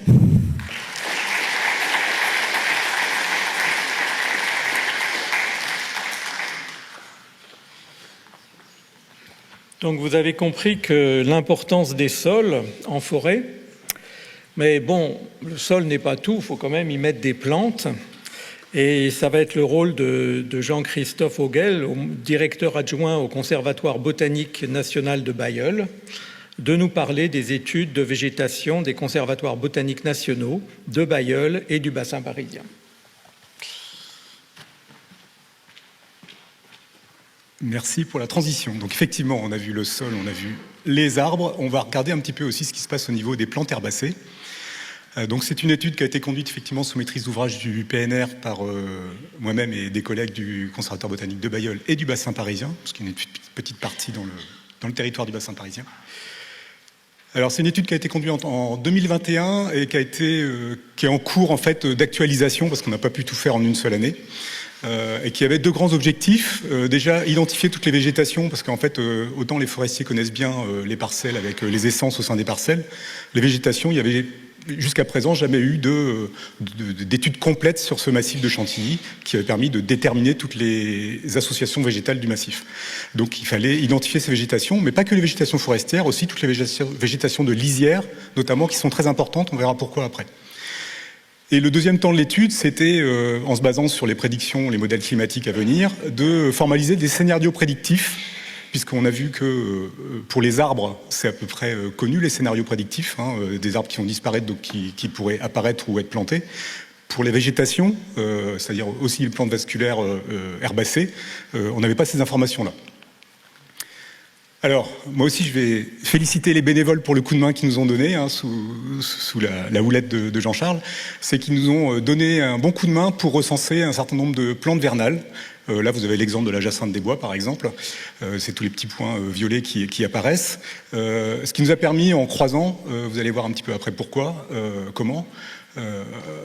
Donc vous avez compris que l'importance des sols en forêt, mais bon, le sol n'est pas tout, il faut quand même y mettre des plantes. Et ça va être le rôle de Jean-Christophe Auguel, directeur adjoint au Conservatoire botanique national de Bailleul, de nous parler des études de végétation des conservatoires botaniques nationaux de Bailleul et du bassin parisien. Merci pour la transition. Donc effectivement, on a vu le sol, on a vu les arbres. On va regarder un petit peu aussi ce qui se passe au niveau des plantes herbacées. Donc c'est une étude qui a été conduite effectivement sous maîtrise d'ouvrage du PNR par moi-même et des collègues du Conservatoire botanique de Bailleul et du bassin parisien, parce qu'il y a une petite partie dans le territoire du bassin parisien. Alors c'est une étude qui a été conduite en 2021 et qui est en cours en fait d'actualisation parce qu'on n'a pas pu tout faire en une seule année. Et qui avait deux grands objectifs. Déjà, identifier toutes les végétations, parce qu'en fait, autant les forestiers connaissent bien les parcelles avec les essences au sein des parcelles, les végétations, il y avait jusqu'à présent jamais eu d'études complètes sur ce massif de Chantilly qui avait permis de déterminer toutes les associations végétales du massif. Donc il fallait identifier ces végétations, mais pas que les végétations forestières, aussi toutes les végétations de lisière, notamment, qui sont très importantes, on verra pourquoi après. Et le deuxième temps de l'étude, c'était, en se basant sur les prédictions, les modèles climatiques à venir, de formaliser des scénarios prédictifs puisqu'on a vu que pour les arbres, c'est à peu près connu les scénarios prédictifs, hein, des arbres qui vont disparaître, donc qui pourraient apparaître ou être plantés. Pour les végétations, c'est-à-dire aussi les plantes vasculaires herbacées, on n'avait pas ces informations-là. Alors, moi aussi, je vais féliciter les bénévoles pour le coup de main qu'ils nous ont donné, hein, sous la houlette de Jean-Charles. C'est qu'ils nous ont donné un bon coup de main pour recenser un certain nombre de plantes vernales. Là, vous avez l'exemple de la jacinthe des bois, par exemple. C'est tous les petits points violets qui apparaissent. Ce qui nous a permis, en croisant, vous allez voir un petit peu après pourquoi, comment,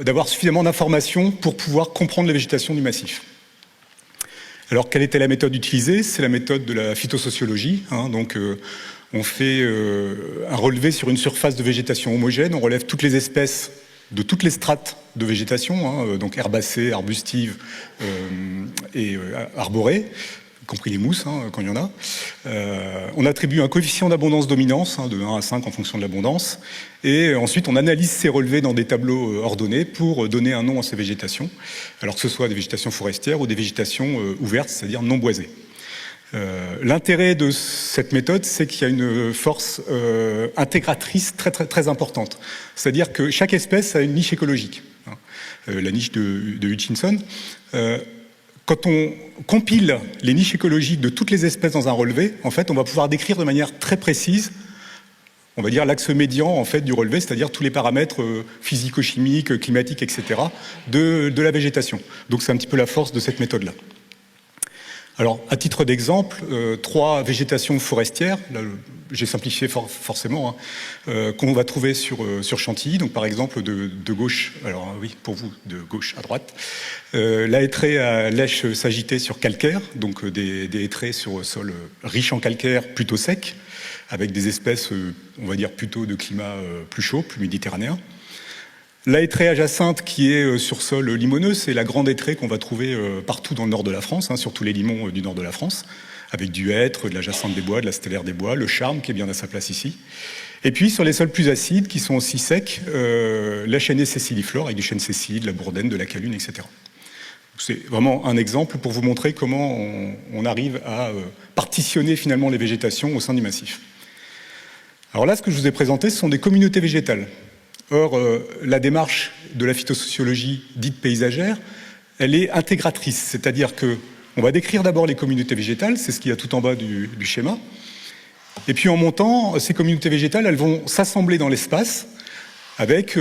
d'avoir suffisamment d'informations pour pouvoir comprendre la végétation du massif. Alors, quelle était la méthode utilisée? C'est la méthode de la phytosociologie. Hein, donc, on fait un relevé sur une surface de végétation homogène. On relève toutes les espèces de toutes les strates de végétation, hein, donc herbacées, arbustives et arborées, y compris les mousses, hein, quand il y en a. On attribue un coefficient d'abondance-dominance, hein, de 1 à 5 en fonction de l'abondance. Et ensuite, on analyse ces relevés dans des tableaux ordonnés pour donner un nom à ces végétations, alors que ce soit des végétations forestières ou des végétations ouvertes, c'est-à-dire non boisées. L'intérêt de cette méthode, c'est qu'il y a une force intégratrice très, très, très importante. C'est-à-dire que chaque espèce a une niche écologique. La niche de Hutchinson. Quand on compile les niches écologiques de toutes les espèces dans un relevé, en fait, on va pouvoir décrire de manière très précise, on va dire l'axe médian en fait du relevé, c'est-à-dire tous les paramètres physico-chimiques, climatiques, etc. de la végétation. Donc c'est un petit peu la force de cette méthode-là. Alors, à titre d'exemple, 3 végétations forestières, là, j'ai simplifié forcément, hein, qu'on va trouver sur Chantilly, donc par exemple de gauche, alors oui, pour vous, de gauche à droite, la hêtraie à lèche sagittée sur calcaire, donc des hêtraies sur sol riche en calcaire, plutôt sec, avec des espèces, on va dire, plutôt de climat plus chaud, plus méditerranéen. La hêtraie à jacinthe qui est sur sol limoneux, c'est la grande hêtraie qu'on va trouver partout dans le nord de la France, hein, sur tous les limons du nord de la France, avec du hêtre, de la jacinthe des bois, de la stellaire des bois, le charme qui est bien à sa place ici. Et puis sur les sols plus acides, qui sont aussi secs, la chênaie céciliflore, avec du chêne cécile, de la bourdaine, de la calune, etc. C'est vraiment un exemple pour vous montrer comment on arrive à partitionner finalement les végétations au sein du massif. Alors là, ce que je vous ai présenté, ce sont des communautés végétales. Or, la démarche de la phytosociologie dite paysagère, elle est intégratrice, c'est-à-dire qu'on va décrire d'abord les communautés végétales, c'est ce qu'il y a tout en bas du schéma, et puis en montant, ces communautés végétales, elles vont s'assembler dans l'espace avec,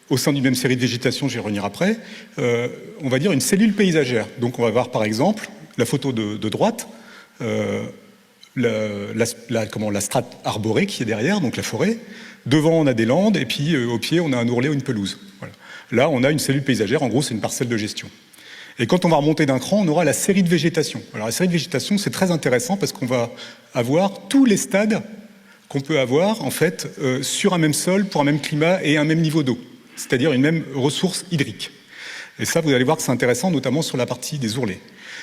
au sein d'une même série de végétation, je vais y revenir après, on va dire une cellule paysagère. Donc on va voir par exemple la photo de droite, la strate arborée qui est derrière, donc la forêt. Devant, on a des landes, et puis au pied, on a un ourlet ou une pelouse. Voilà. Là, on a une cellule paysagère, en gros, c'est une parcelle de gestion. Et quand on va remonter d'un cran, on aura la série de végétation. Alors la série de végétation, c'est très intéressant parce qu'on va avoir tous les stades qu'on peut avoir, en fait, sur un même sol, pour un même climat et un même niveau d'eau, c'est-à-dire une même ressource hydrique. Et ça, vous allez voir que c'est intéressant, notamment sur la partie des ourlets.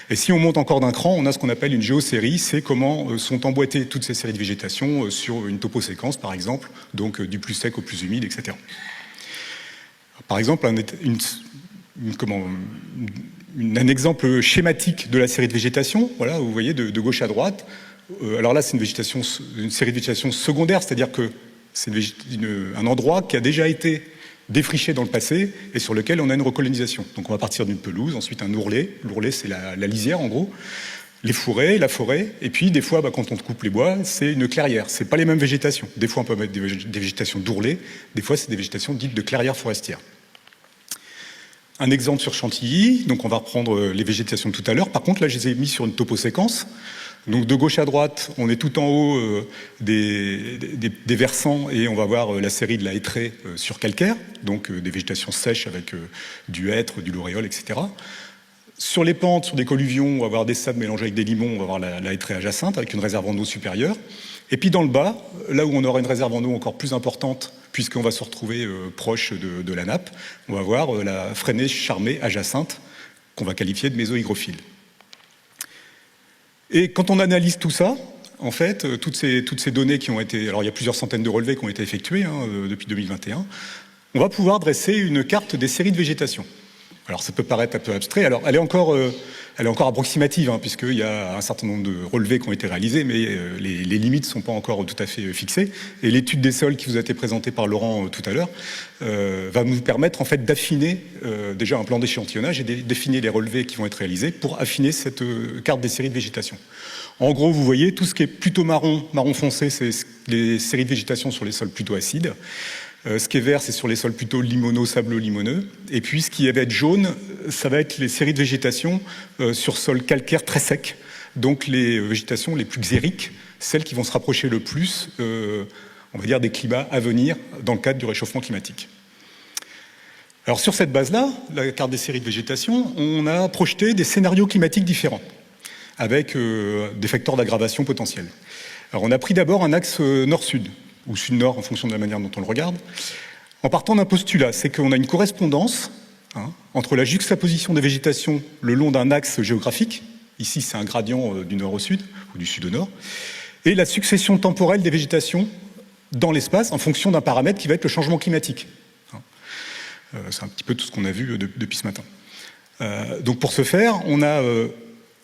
Et si on monte encore d'un cran, on a ce qu'on appelle une géosérie, c'est comment sont emboîtées toutes ces séries de végétation sur une toposéquence, par exemple, donc du plus sec au plus humide, etc. Par exemple, un exemple schématique de la série de végétation, voilà, vous voyez, de gauche à droite. Alors là, c'est une série de végétation secondaire, c'est-à-dire que c'est un endroit qui a déjà été défriché dans le passé et sur lequel on a une recolonisation. Donc on va partir d'une pelouse, ensuite un ourlet. L'ourlet, c'est la lisière en gros. Les fourrés, la forêt. Et puis des fois, quand on coupe les bois, c'est une clairière. C'est pas les mêmes végétations. Des fois, on peut mettre des végétations d'ourlet. Des fois, c'est des végétations dites de clairière forestière. Un exemple sur Chantilly. Donc on va reprendre les végétations de tout à l'heure. Par contre, là, je les ai mis sur une toposéquence. Donc de gauche à droite, on est tout en haut des versants et on va voir la série de la hêtraie sur calcaire, donc des végétations sèches avec du hêtre, du lauréole, etc. Sur les pentes, sur des colluvions, on va avoir des sables mélangés avec des limons, on va avoir la hêtraie à jacinthe avec une réserve en eau supérieure. Et puis dans le bas, là où on aura une réserve en eau encore plus importante, puisqu'on va se retrouver proche de la nappe, on va voir la freinée charmée à jacinthe, qu'on va qualifier de mésohygrophile. Et quand on analyse tout ça, en fait, toutes ces données qui ont été... Alors, il y a plusieurs centaines de relevés qui ont été effectués depuis 2021. On va pouvoir dresser une carte des séries de végétation. Alors ça peut paraître un peu abstrait. Alors elle est encore approximative, hein, puisqu'il y a un certain nombre de relevés qui ont été réalisés, mais les limites ne sont pas encore tout à fait fixées. Et l'étude des sols qui vous a été présentée par Laurent tout à l'heure va nous permettre en fait d'affiner déjà un plan d'échantillonnage et d'affiner les relevés qui vont être réalisés pour affiner cette carte des séries de végétation. En gros, vous voyez, tout ce qui est plutôt marron foncé, c'est les séries de végétation sur les sols plutôt acides. Ce qui est vert, c'est sur les sols plutôt limoneux, sableux-limoneux. Et puis, ce qui va être jaune, ça va être les séries de végétation sur sol calcaire très sec. Donc, les végétations les plus xériques, celles qui vont se rapprocher le plus, on va dire, des climats à venir dans le cadre du réchauffement climatique. Alors, sur cette base-là, la carte des séries de végétation, on a projeté des scénarios climatiques différents, avec des facteurs d'aggravation potentiels. Alors, on a pris d'abord un axe nord-sud, ou sud-nord en fonction de la manière dont on le regarde, en partant d'un postulat, c'est qu'on a une correspondance entre la juxtaposition des végétations le long d'un axe géographique, ici c'est un gradient du nord au sud, ou du sud au nord, et la succession temporelle des végétations dans l'espace en fonction d'un paramètre qui va être le changement climatique. C'est un petit peu tout ce qu'on a vu depuis ce matin. Donc pour ce faire, on a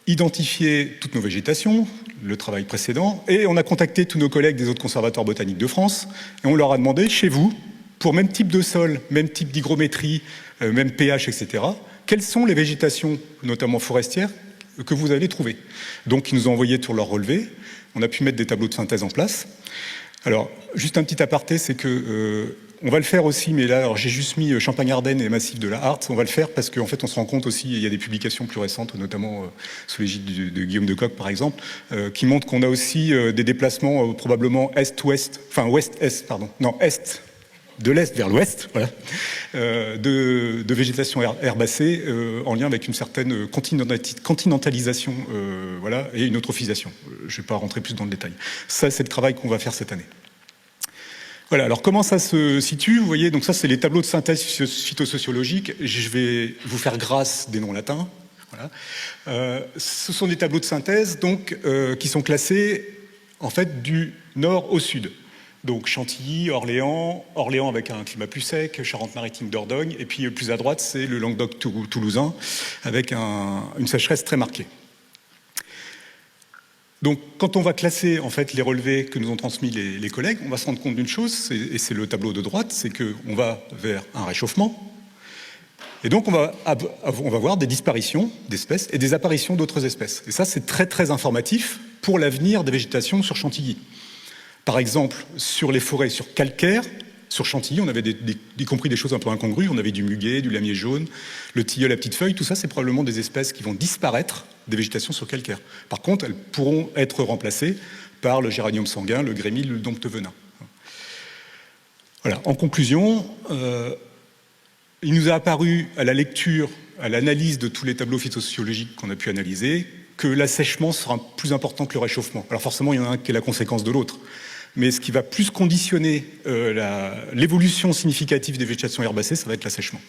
identifié toutes nos végétations, le travail précédent, et on a contacté tous nos collègues des autres conservatoires botaniques de France, et on leur a demandé, chez vous, pour même type de sol, même type d'hygrométrie, même pH, etc., quelles sont les végétations, notamment forestières, que vous allez trouver. Donc, ils nous ont envoyé tous leurs relevés, on a pu mettre des tableaux de synthèse en place. Alors, juste un petit aparté, c'est que on va le faire aussi, mais là, j'ai juste mis Champagne-Ardenne et Massif de la Hartz. On va le faire parce qu'en fait, on se rend compte aussi, il y a des publications plus récentes, notamment sous l'égide de Guillaume de Coq, par exemple, qui montrent qu'on a aussi des déplacements probablement est-ouest, enfin ouest-est, pardon, non, est, de l'est vers l'ouest, voilà, de végétation herbacée en lien avec une certaine continentalisation, voilà, et une eutrophisation. Je ne vais pas rentrer plus dans le détail. Ça, c'est le travail qu'on va faire cette année. Voilà, alors comment ça se situe? Vous voyez, donc ça, c'est les tableaux de synthèse phytosociologique. Je vais vous faire grâce des noms latins. Voilà. Ce sont des tableaux de synthèse donc, qui sont classés en fait du nord au sud. Donc Chantilly, Orléans avec un climat plus sec, Charente-Maritime, Dordogne, et puis plus à droite, c'est le Languedoc toulousain avec une sécheresse très marquée. Donc, quand on va classer en fait les relevés que nous ont transmis les collègues, on va se rendre compte d'une chose, et c'est le tableau de droite, c'est qu'on va vers un réchauffement, et donc on va voir des disparitions d'espèces et des apparitions d'autres espèces. Et ça, c'est très très informatif pour l'avenir des végétations sur Chantilly. Par exemple, sur les forêts sur calcaire, sur Chantilly, on avait y compris des choses un peu incongrues. On avait du muguet, du lamier jaune, le tilleul à petites feuilles. Tout ça, c'est probablement des espèces qui vont disparaître des végétations sur calcaire. Par contre, elles pourront être remplacées par le géranium sanguin, le grémille, le dompte venin. Voilà. En conclusion, il nous a apparu à la lecture, à l'analyse de tous les tableaux phytosociologiques qu'on a pu analyser, que l'assèchement sera plus important que le réchauffement. Alors forcément, il y en a un qui est la conséquence de l'autre. Mais ce qui va plus conditionner l'évolution significative des végétations herbacées, ça va être l'assèchement.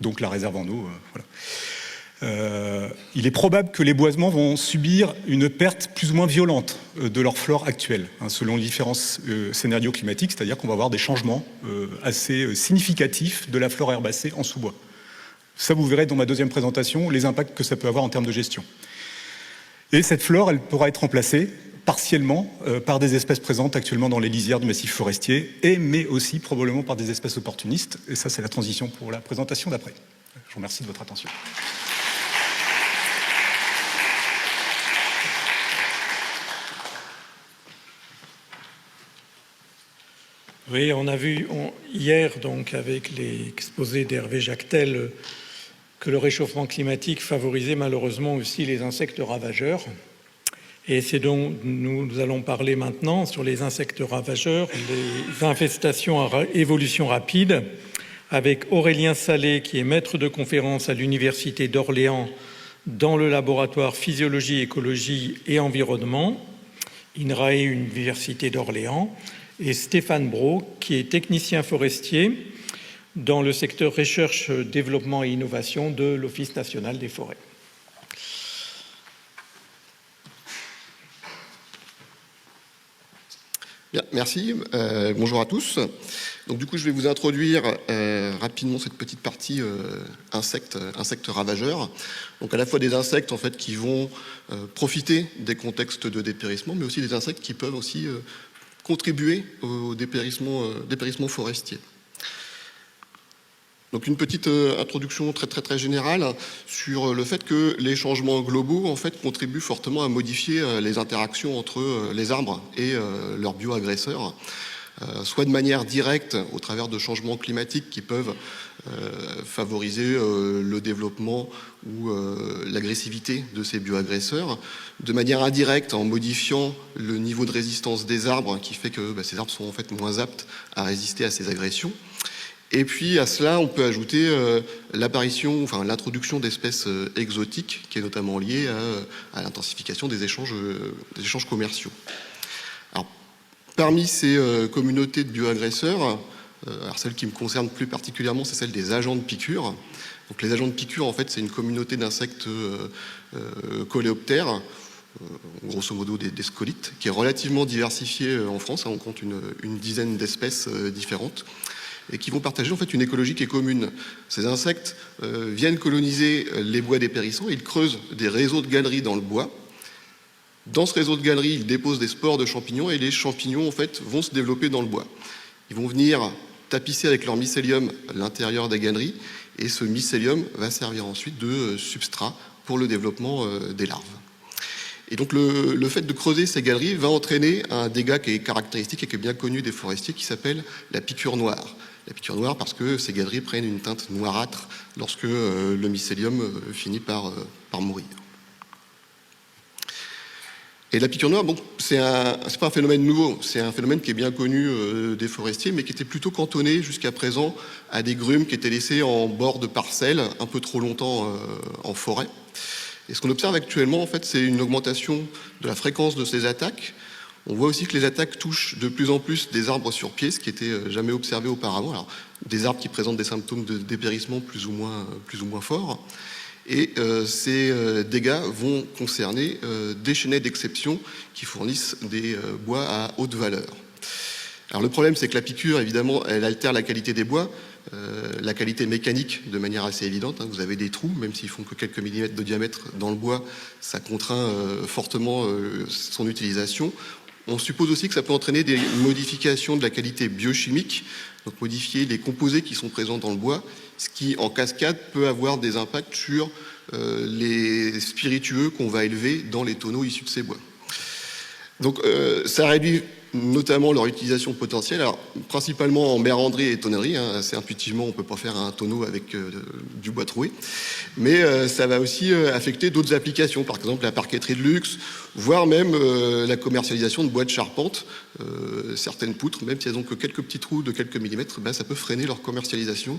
Donc la réserve en eau, voilà. Il est probable que les boisements vont subir une perte plus ou moins violente de leur flore actuelle, selon les différents scénarios climatiques, c'est-à-dire qu'on va avoir des changements assez significatifs de la flore herbacée en sous-bois. Ça, vous verrez dans ma deuxième présentation les impacts que ça peut avoir en termes de gestion. Et cette flore, elle pourra être remplacée partiellement par des espèces présentes actuellement dans les lisières du massif forestier, mais aussi probablement par des espèces opportunistes. Et ça, c'est la transition pour la présentation d'après. Je vous remercie de votre attention. Oui, on a vu hier, donc, avec l'exposé d'Hervé Jactel, que le réchauffement climatique favorisait malheureusement aussi les insectes ravageurs. Et c'est donc nous allons parler maintenant sur les insectes ravageurs, les infestations à évolution rapide, avec Aurélien Salé, qui est maître de conférence à l'Université d'Orléans dans le laboratoire Physiologie, Écologie et Environnement, INRAE, Université d'Orléans, et Stéphane Brault, qui est technicien forestier dans le secteur recherche, développement et innovation de l'Office national des forêts. Bien, merci. Bonjour à tous. Donc du coup, je vais vous introduire rapidement cette petite partie insectes ravageurs. Donc à la fois des insectes en fait qui vont profiter des contextes de dépérissement, mais aussi des insectes qui peuvent aussi contribuer au dépérissement forestier. Donc une petite introduction très générale sur le fait que les changements globaux en fait contribuent fortement à modifier les interactions entre les arbres et leurs bioagresseurs, soit de manière directe au travers de changements climatiques qui peuvent favoriser le développement ou l'agressivité de ces bioagresseurs, de manière indirecte en modifiant le niveau de résistance des arbres qui fait que ces arbres sont en fait moins aptes à résister à ces agressions. Et puis à cela, on peut ajouter l'introduction d'espèces exotiques, qui est notamment liée à l'intensification des échanges commerciaux. Alors, parmi ces communautés de bioagresseurs, celle qui me concerne plus particulièrement, c'est celle des agents de piqûre. Donc les agents de piqûre, en fait, c'est une communauté d'insectes coléoptères, grosso modo des scolites, qui est relativement diversifiée en France. On compte une dizaine d'espèces différentes, et qui vont partager en fait une écologie qui est commune. Ces insectes viennent coloniser les bois dépérissants, ils creusent des réseaux de galeries dans le bois. Dans ce réseau de galeries, ils déposent des spores de champignons et les champignons en fait vont se développer dans le bois. Ils vont venir tapisser avec leur mycélium l'intérieur des galeries et ce mycélium va servir ensuite de substrat pour le développement des larves. Et donc le fait de creuser ces galeries va entraîner un dégât qui est caractéristique et qui est bien connu des forestiers qui s'appelle la piqûre noire. La piqûre noire parce que ces galeries prennent une teinte noirâtre lorsque le mycélium finit par mourir. Et la piqûre noire, bon, c'est pas un phénomène nouveau, c'est un phénomène qui est bien connu des forestiers, mais qui était plutôt cantonné jusqu'à présent à des grumes qui étaient laissées en bord de parcelles un peu trop longtemps en forêt. Et ce qu'on observe actuellement, en fait, c'est une augmentation de la fréquence de ces attaques. On voit aussi que les attaques touchent de plus en plus des arbres sur pied, ce qui n'était jamais observé auparavant. Alors, des arbres qui présentent des symptômes de dépérissement plus ou moins forts. Et ces dégâts vont concerner des chênaies d'exception qui fournissent des bois à haute valeur. Alors le problème, c'est que la piqûre, évidemment, elle altère la qualité des bois, la qualité mécanique de manière assez évidente. Vous avez des trous, même s'ils font que quelques millimètres de diamètre dans le bois, ça contraint fortement son utilisation. On suppose aussi que ça peut entraîner des modifications de la qualité biochimique, donc modifier les composés qui sont présents dans le bois, ce qui, en cascade, peut avoir des impacts sur les spiritueux qu'on va élever dans les tonneaux issus de ces bois. Donc ça réduit notamment leur utilisation potentielle, alors principalement en méranderie et tonnerie, assez intuitivement on ne peut pas faire un tonneau avec du bois troué, mais ça va aussi affecter d'autres applications, par exemple la parqueterie de luxe, voire même la commercialisation de bois de charpente. Certaines poutres, même si elles n'ont que quelques petits trous de quelques millimètres, ça peut freiner leur commercialisation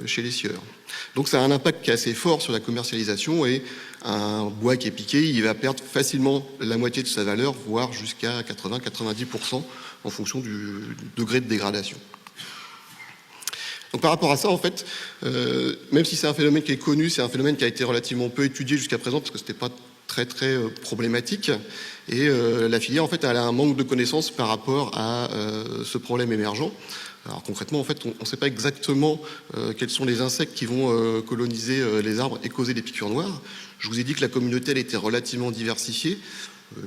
chez les scieurs. Donc ça a un impact qui est assez fort sur la commercialisation, et un bois qui est piqué, il va perdre facilement la moitié de sa valeur, voire jusqu'à 80-90% en fonction du degré de dégradation. Donc par rapport à ça, en fait, même si c'est un phénomène qui est connu, c'est un phénomène qui a été relativement peu étudié jusqu'à présent parce que c'était pas très problématique, et la filière en fait elle a un manque de connaissances par rapport à ce problème émergent. Alors concrètement, en fait, on ne sait pas exactement quels sont les insectes qui vont coloniser les arbres et causer des piqûres noires. Je vous ai dit que la communauté elle était relativement diversifiée,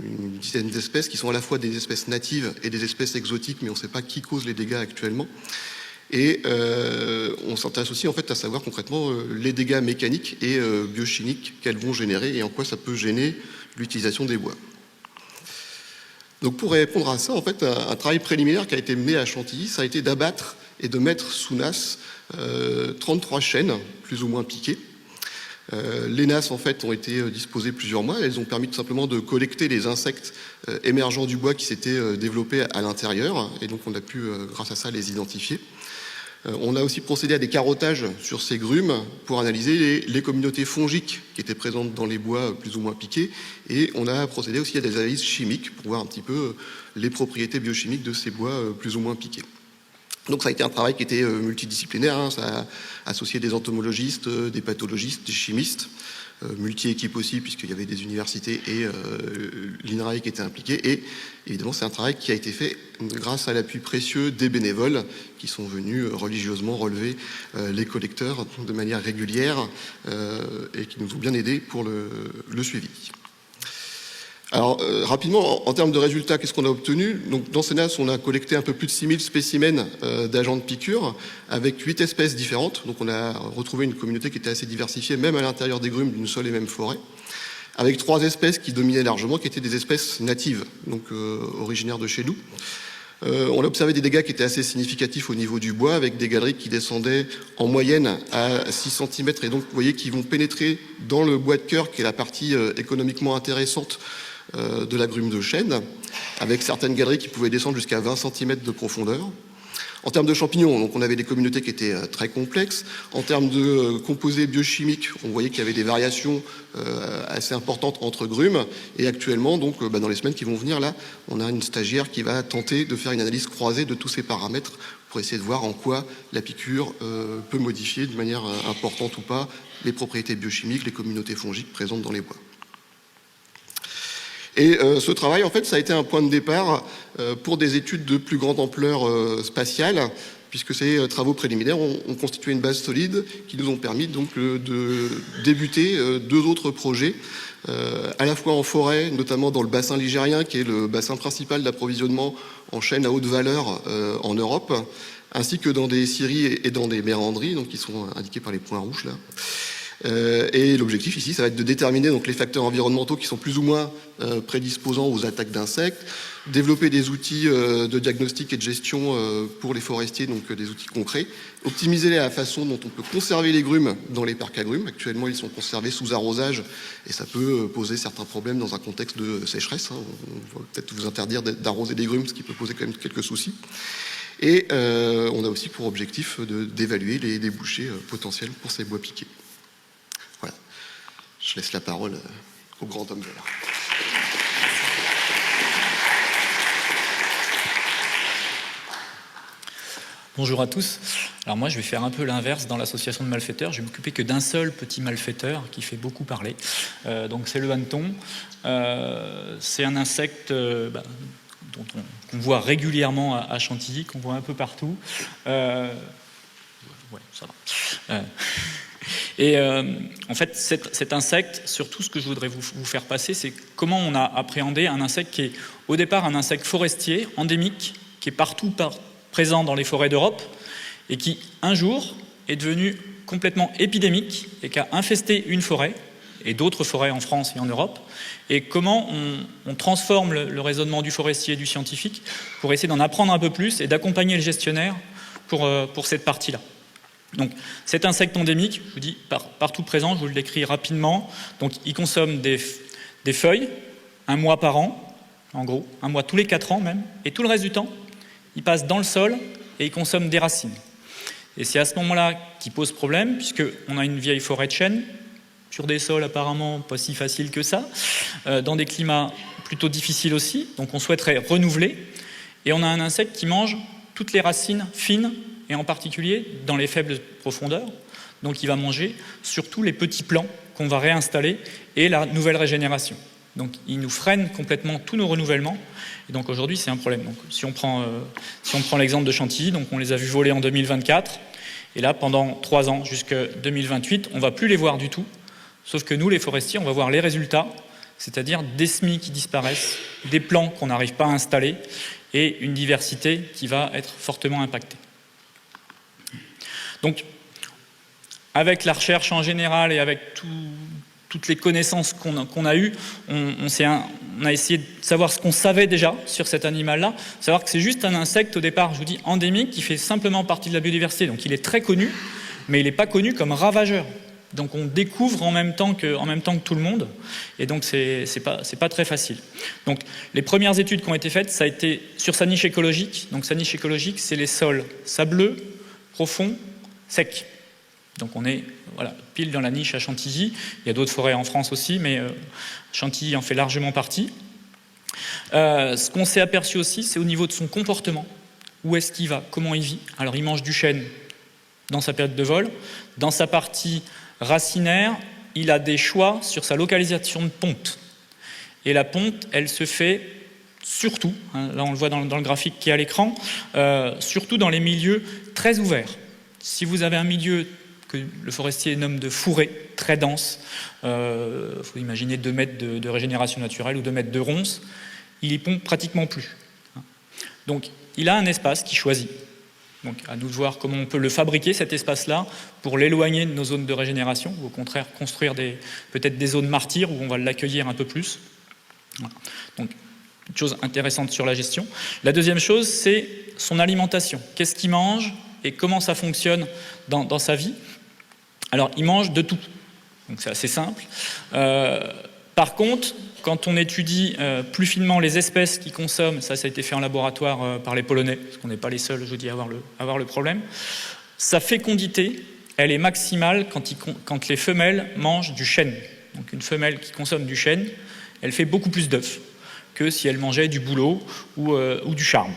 une dizaine d'espèces qui sont à la fois des espèces natives et des espèces exotiques, mais on ne sait pas qui cause les dégâts actuellement. Et on s'intéresse aussi en fait à savoir concrètement les dégâts mécaniques et biochimiques qu'elles vont générer et en quoi ça peut gêner l'utilisation des bois. Donc pour répondre à ça, en fait, un travail préliminaire qui a été mené à Chantilly, ça a été d'abattre et de mettre sous nasse 33 chênes, plus ou moins piqués. Les nasses en fait ont été disposées plusieurs mois. Elles ont permis tout simplement de collecter les insectes émergents du bois qui s'étaient développés à l'intérieur, et donc on a pu grâce à ça les identifier. On a aussi procédé à des carottages sur ces grumes pour analyser les communautés fongiques qui étaient présentes dans les bois plus ou moins piqués, et on a procédé aussi à des analyses chimiques pour voir un petit peu les propriétés biochimiques de ces bois plus ou moins piqués. Donc ça a été un travail qui était multidisciplinaire, hein. Ça a associé des entomologistes, des pathologistes, des chimistes, multi-équipes aussi, puisqu'il y avait des universités et l'INRAE qui étaient impliqués. Et évidemment, c'est un travail qui a été fait grâce à l'appui précieux des bénévoles qui sont venus religieusement relever les collecteurs de manière régulière et qui nous ont bien aidés pour le suivi. Alors, rapidement, en termes de résultats, qu'est-ce qu'on a obtenu? Donc, dans CNAS, on a collecté un peu plus de 6000 spécimens d'agents de piqûre avec 8 espèces différentes. Donc, on a retrouvé une communauté qui était assez diversifiée, même à l'intérieur des grumes d'une seule et même forêt, avec 3 espèces qui dominaient largement, qui étaient des espèces natives, donc originaires de chez nous. On a observé des dégâts qui étaient assez significatifs au niveau du bois, avec des galeries qui descendaient en moyenne à 6 cm, et donc, vous voyez, qui vont pénétrer dans le bois de cœur, qui est la partie économiquement intéressante de la grume de chêne, avec certaines galeries qui pouvaient descendre jusqu'à 20 cm de profondeur. En termes de champignons, donc on avait des communautés qui étaient très complexes. En termes de composés biochimiques, on voyait qu'il y avait des variations assez importantes entre grumes. Et actuellement, donc, dans les semaines qui vont venir, là, on a une stagiaire qui va tenter de faire une analyse croisée de tous ces paramètres pour essayer de voir en quoi la piqûre peut modifier de manière importante ou pas les propriétés biochimiques, les communautés fongiques présentes dans les bois. Et ce travail, en fait, ça a été un point de départ pour des études de plus grande ampleur spatiale, puisque ces travaux préliminaires ont constitué une base solide qui nous ont permis donc de débuter 2 autres projets, à la fois en forêt, notamment dans le bassin ligérien, qui est le bassin principal d'approvisionnement en chêne à haute valeur en Europe, ainsi que dans des scieries et dans des méranderies, donc qui sont indiqués par les points rouges là. Et l'objectif ici, ça va être de déterminer donc les facteurs environnementaux qui sont plus ou moins prédisposants aux attaques d'insectes, développer des outils de diagnostic et de gestion pour les forestiers, donc des outils concrets, optimiser la façon dont on peut conserver les grumes dans les parcs agrumes. Actuellement, ils sont conservés sous arrosage et ça peut poser certains problèmes dans un contexte de sécheresse, hein. On va peut-être vous interdire d'arroser des grumes, ce qui peut poser quand même quelques soucis. Et on a aussi pour objectif d'évaluer les débouchés potentiels pour ces bois piqués. Voilà. Je laisse la parole au grand homme vert. Bonjour à tous. Alors moi, je vais faire un peu l'inverse dans l'association de malfaiteurs. Je vais m'occuper que d'un seul petit malfaiteur qui fait beaucoup parler. Donc c'est le hanneton. C'est un insecte qu'on voit régulièrement à Chantilly, qu'on voit un peu partout. Ouais, ça va. Et en fait, cet insecte, surtout ce que je voudrais vous faire passer, c'est comment on a appréhendé un insecte qui est au départ un insecte forestier, endémique, qui est partout présent dans les forêts d'Europe, et qui, un jour, est devenu complètement épidémique et qui a infesté une forêt, et d'autres forêts en France et en Europe, et comment on transforme le raisonnement du forestier et du scientifique pour essayer d'en apprendre un peu plus et d'accompagner le gestionnaire pour cette partie-là. Donc, cet insecte endémique, je vous dis, partout présent, je vous le décris rapidement. Donc, il consomme des feuilles, 1 mois par an, en gros, 1 mois tous les 4 ans même, et tout le reste du temps, il passe dans le sol et il consomme des racines. Et c'est à ce moment-là qu'il pose problème, puisqu'on a une vieille forêt de chêne, sur des sols apparemment pas si faciles que ça, dans des climats plutôt difficiles aussi, donc on souhaiterait renouveler, et on a un insecte qui mange toutes les racines fines, et en particulier dans les faibles profondeurs, donc il va manger surtout les petits plants qu'on va réinstaller et la nouvelle régénération. Donc il nous freine complètement tous nos renouvellements, et donc aujourd'hui c'est un problème. Donc, si on prend l'exemple de Chantilly, donc on les a vus voler en 2024, et là pendant 3 ans jusqu'en 2028, on ne va plus les voir du tout, sauf que nous les forestiers, on va voir les résultats, c'est-à-dire des semis qui disparaissent, des plants qu'on n'arrive pas à installer, et une diversité qui va être fortement impactée. Donc, avec la recherche en général et avec toutes les connaissances qu'on a eues, on a essayé de savoir ce qu'on savait déjà sur cet animal-là, savoir que c'est juste un insecte au départ, je vous dis, endémique, qui fait simplement partie de la biodiversité. Donc il est très connu, mais il n'est pas connu comme ravageur. Donc on découvre en même temps que tout le monde, et donc c'est pas très facile. Donc les premières études qui ont été faites, ça a été sur sa niche écologique. Donc sa niche écologique, c'est les sols sableux, profonds, secs. Donc on est pile dans la niche à Chantilly. Il y a d'autres forêts en France aussi, mais Chantilly en fait largement partie. Ce qu'on s'est aperçu aussi, c'est au niveau de son comportement. Où est-ce qu'il va? Comment il vit? Alors il mange du chêne dans sa période de vol. Dans sa partie racinaire, il a des choix sur sa localisation de ponte. Et la ponte, elle se fait surtout, hein, là on le voit dans le graphique qui est à l'écran, surtout dans les milieux très ouverts. Si vous avez un milieu que le forestier nomme de fourré, très dense, faut imaginer 2 mètres de régénération naturelle ou 2 mètres de ronces, il y pond pratiquement plus. Donc il a un espace qu'il choisit. Donc à nous de voir comment on peut le fabriquer, cet espace-là, pour l'éloigner de nos zones de régénération, ou au contraire construire peut-être des zones martyrs où on va l'accueillir un peu plus. Voilà. Donc une chose intéressante sur la gestion. La deuxième chose, c'est son alimentation. Qu'est-ce qu'il mange et comment ça fonctionne dans sa vie? Alors il mange de tout, donc c'est assez simple. Par contre, quand on étudie plus finement les espèces qui consomment, ça a été fait en laboratoire par les Polonais, parce qu'on n'est pas les seuls, je vous dis, à avoir le problème, sa fécondité, elle est maximale quand les femelles mangent du chêne. Donc une femelle qui consomme du chêne, elle fait beaucoup plus d'œufs que si elle mangeait du bouleau ou du charme.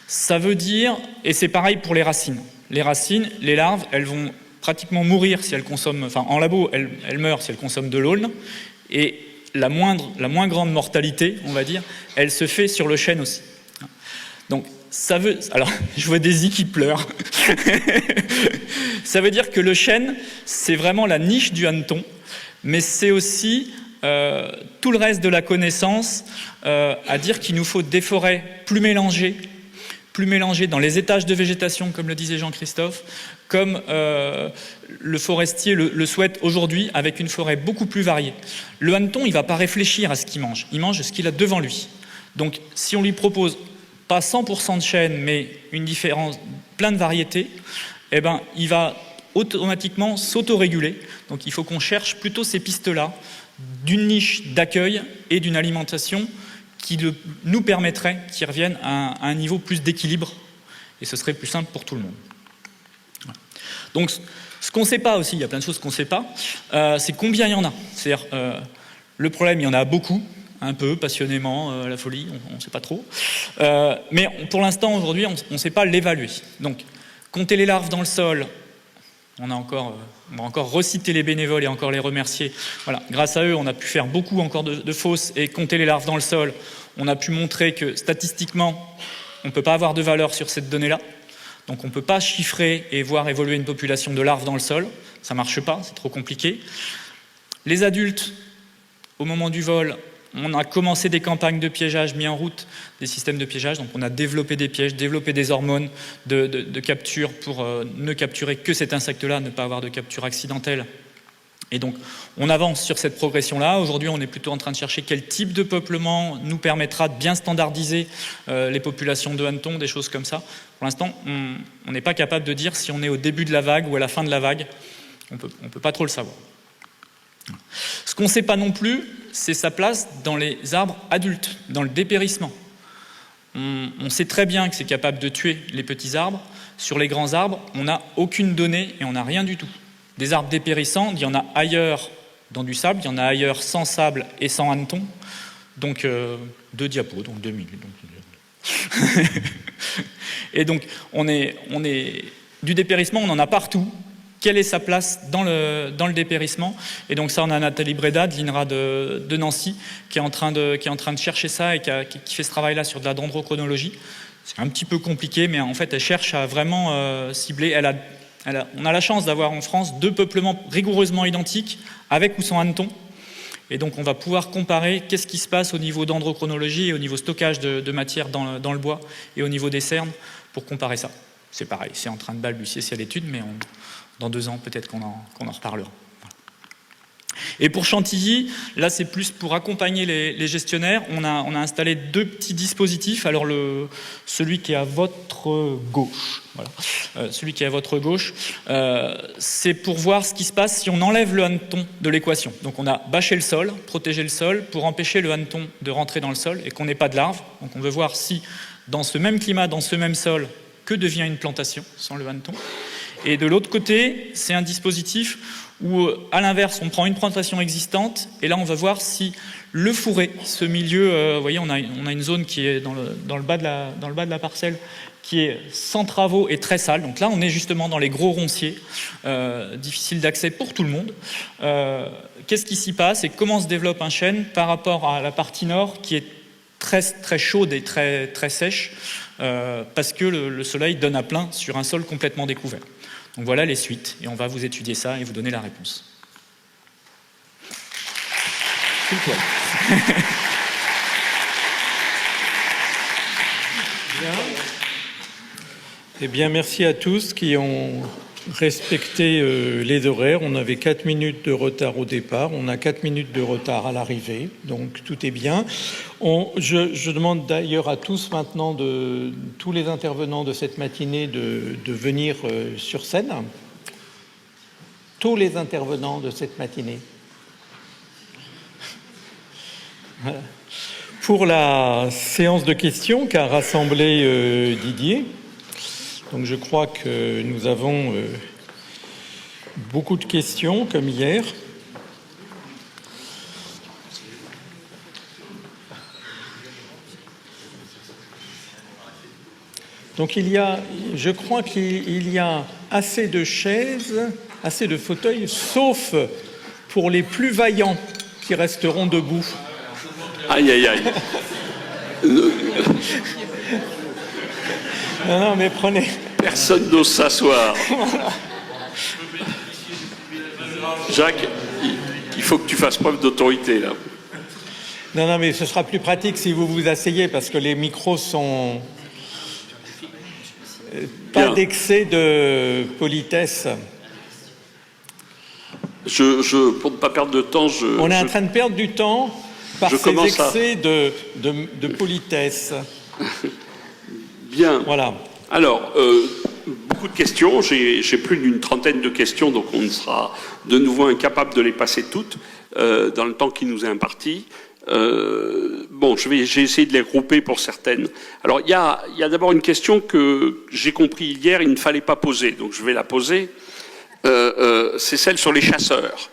Ça veut dire, et c'est pareil pour les racines. Les racines, les larves, elles vont pratiquement mourir si elles consomment, enfin en labo, elles meurent si elles consomment de l'aulne, et la moins grande mortalité, on va dire, elle se fait sur le chêne aussi. Donc ça veut, alors je vois Daisy qui pleure. Ça veut dire que le chêne, c'est vraiment la niche du hanneton, mais c'est aussi tout le reste de la connaissance à dire qu'il nous faut des forêts plus mélangées dans les étages de végétation, comme le disait Jean-Christophe, comme le forestier le souhaite aujourd'hui, avec une forêt beaucoup plus variée. Le hanneton, il ne va pas réfléchir à ce qu'il mange ce qu'il a devant lui. Donc si on lui propose pas 100% de chêne, mais une différence, plein de variétés, eh ben, il va automatiquement s'autoréguler. Donc il faut qu'on cherche plutôt ces pistes-là, d'une niche d'accueil et d'une alimentation qui nous permettrait qu'ils reviennent à un niveau plus d'équilibre, et ce serait plus simple pour tout le monde. Voilà. Donc ce qu'on ne sait pas aussi, il y a plein de choses qu'on ne sait pas, c'est combien il y en a. C'est-à-dire, le problème, il y en a beaucoup, un peu, passionnément, la folie, on ne sait pas trop. Mais pour l'instant, aujourd'hui, on ne sait pas l'évaluer. Donc, compter les larves dans le sol, on va encore reciter les bénévoles et encore les remercier. Voilà. Grâce à eux, on a pu faire beaucoup encore de fosses et compter les larves dans le sol. On a pu montrer que statistiquement, on ne peut pas avoir de valeur sur cette donnée-là. Donc on ne peut pas chiffrer et voir évoluer une population de larves dans le sol. Ça ne marche pas, c'est trop compliqué. Les adultes, au moment du vol, on a commencé des campagnes de piégeage, mis en route des systèmes de piégeage. Donc on a développé des pièges, développé des hormones de capture pour ne capturer que cet insecte-là, ne pas avoir de capture accidentelle. Et donc on avance sur cette progression-là. Aujourd'hui, on est plutôt en train de chercher quel type de peuplement nous permettra de bien standardiser les populations de hannetons, des choses comme ça. Pour l'instant, on n'est pas capable de dire si on est au début de la vague ou à la fin de la vague. On peut pas trop le savoir. Ce qu'on ne sait pas non plus, c'est sa place dans les arbres adultes, dans le dépérissement. On sait très bien que c'est capable de tuer les petits arbres. Sur les grands arbres, on n'a aucune donnée et on n'a rien du tout. Des arbres dépérissants, il y en a ailleurs dans du sable, il y en a ailleurs sans sable et sans hanneton. Donc 2 diapos, donc 2 minutes. Et donc on est du dépérissement, on en a partout. Quelle est sa place dans le dépérissement? Et donc ça, on a Nathalie Breda de l'INRA de Nancy qui est en train de chercher ça et qui fait ce travail-là sur de la dendrochronologie. C'est un petit peu compliqué, mais en fait, elle cherche à vraiment cibler. On a la chance d'avoir en France 2 peuplements rigoureusement identiques, avec ou sans hanneton. Et donc on va pouvoir comparer qu'est-ce qui se passe au niveau dendrochronologie et au niveau stockage de matière dans le bois et au niveau des cernes pour comparer ça. C'est pareil, c'est en train de balbutier, c'est à l'étude, mais dans 2 ans, peut-être qu'on en reparlera. Voilà. Et pour Chantilly, là, c'est plus pour accompagner les gestionnaires. On a installé 2 petits dispositifs. Alors, celui qui est à votre gauche, voilà. Celui qui est à votre gauche, c'est pour voir ce qui se passe si on enlève le hanneton de l'équation. Donc, on a bâché le sol, protégé le sol, pour empêcher le hanneton de rentrer dans le sol et qu'on n'ait pas de larves. Donc, on veut voir si, dans ce même climat, dans ce même sol, que devient une plantation sans le hanneton. Et de l'autre côté, c'est un dispositif où, à l'inverse, on prend une plantation existante, et là, on va voir si le fourré, ce milieu, vous voyez, on a une zone qui est dans le bas de la parcelle, qui est sans travaux et très sale. Donc là, on est justement dans les gros ronciers, difficiles d'accès pour tout le monde. Qu'est-ce qui s'y passe et comment se développe un chêne par rapport à la partie nord, qui est très, très chaude et très, très sèche, parce que le soleil donne à plein sur un sol complètement découvert. Donc voilà les suites, et on va vous étudier ça et vous donner la réponse. Eh bien, merci à tous qui ont respecté les horaires. On avait 4 minutes de retard au départ, on a 4 minutes de retard à l'arrivée, donc tout est bien. Je demande d'ailleurs à tous maintenant, tous les intervenants de cette matinée, de venir sur scène. Tous les intervenants de cette matinée. Voilà. Pour la séance de questions qu'a rassemblé Didier, donc je crois que nous avons beaucoup de questions comme hier. Donc je crois qu'il y a assez de chaises, assez de fauteuils, sauf pour les plus vaillants qui resteront debout. Aïe, aïe, aïe. Non, mais prenez. Personne n'ose s'asseoir. Jacques, il faut que tu fasses preuve d'autorité, là. Non, mais ce sera plus pratique si vous vous asseyez, parce que les micros sont pas Bien. d'excès de politesse. Pour ne pas perdre de temps, On est en train de perdre du temps par ces excès de politesse. Bien. Voilà. Alors, beaucoup de questions. J'ai plus d'une trentaine de questions, donc on sera de nouveau incapable de les passer toutes dans le temps qui nous est imparti. Bon, j'ai essayé de les regrouper pour certaines. Alors, il y a d'abord une question que j'ai compris hier, il ne fallait pas poser, donc je vais la poser. C'est celle sur les chasseurs.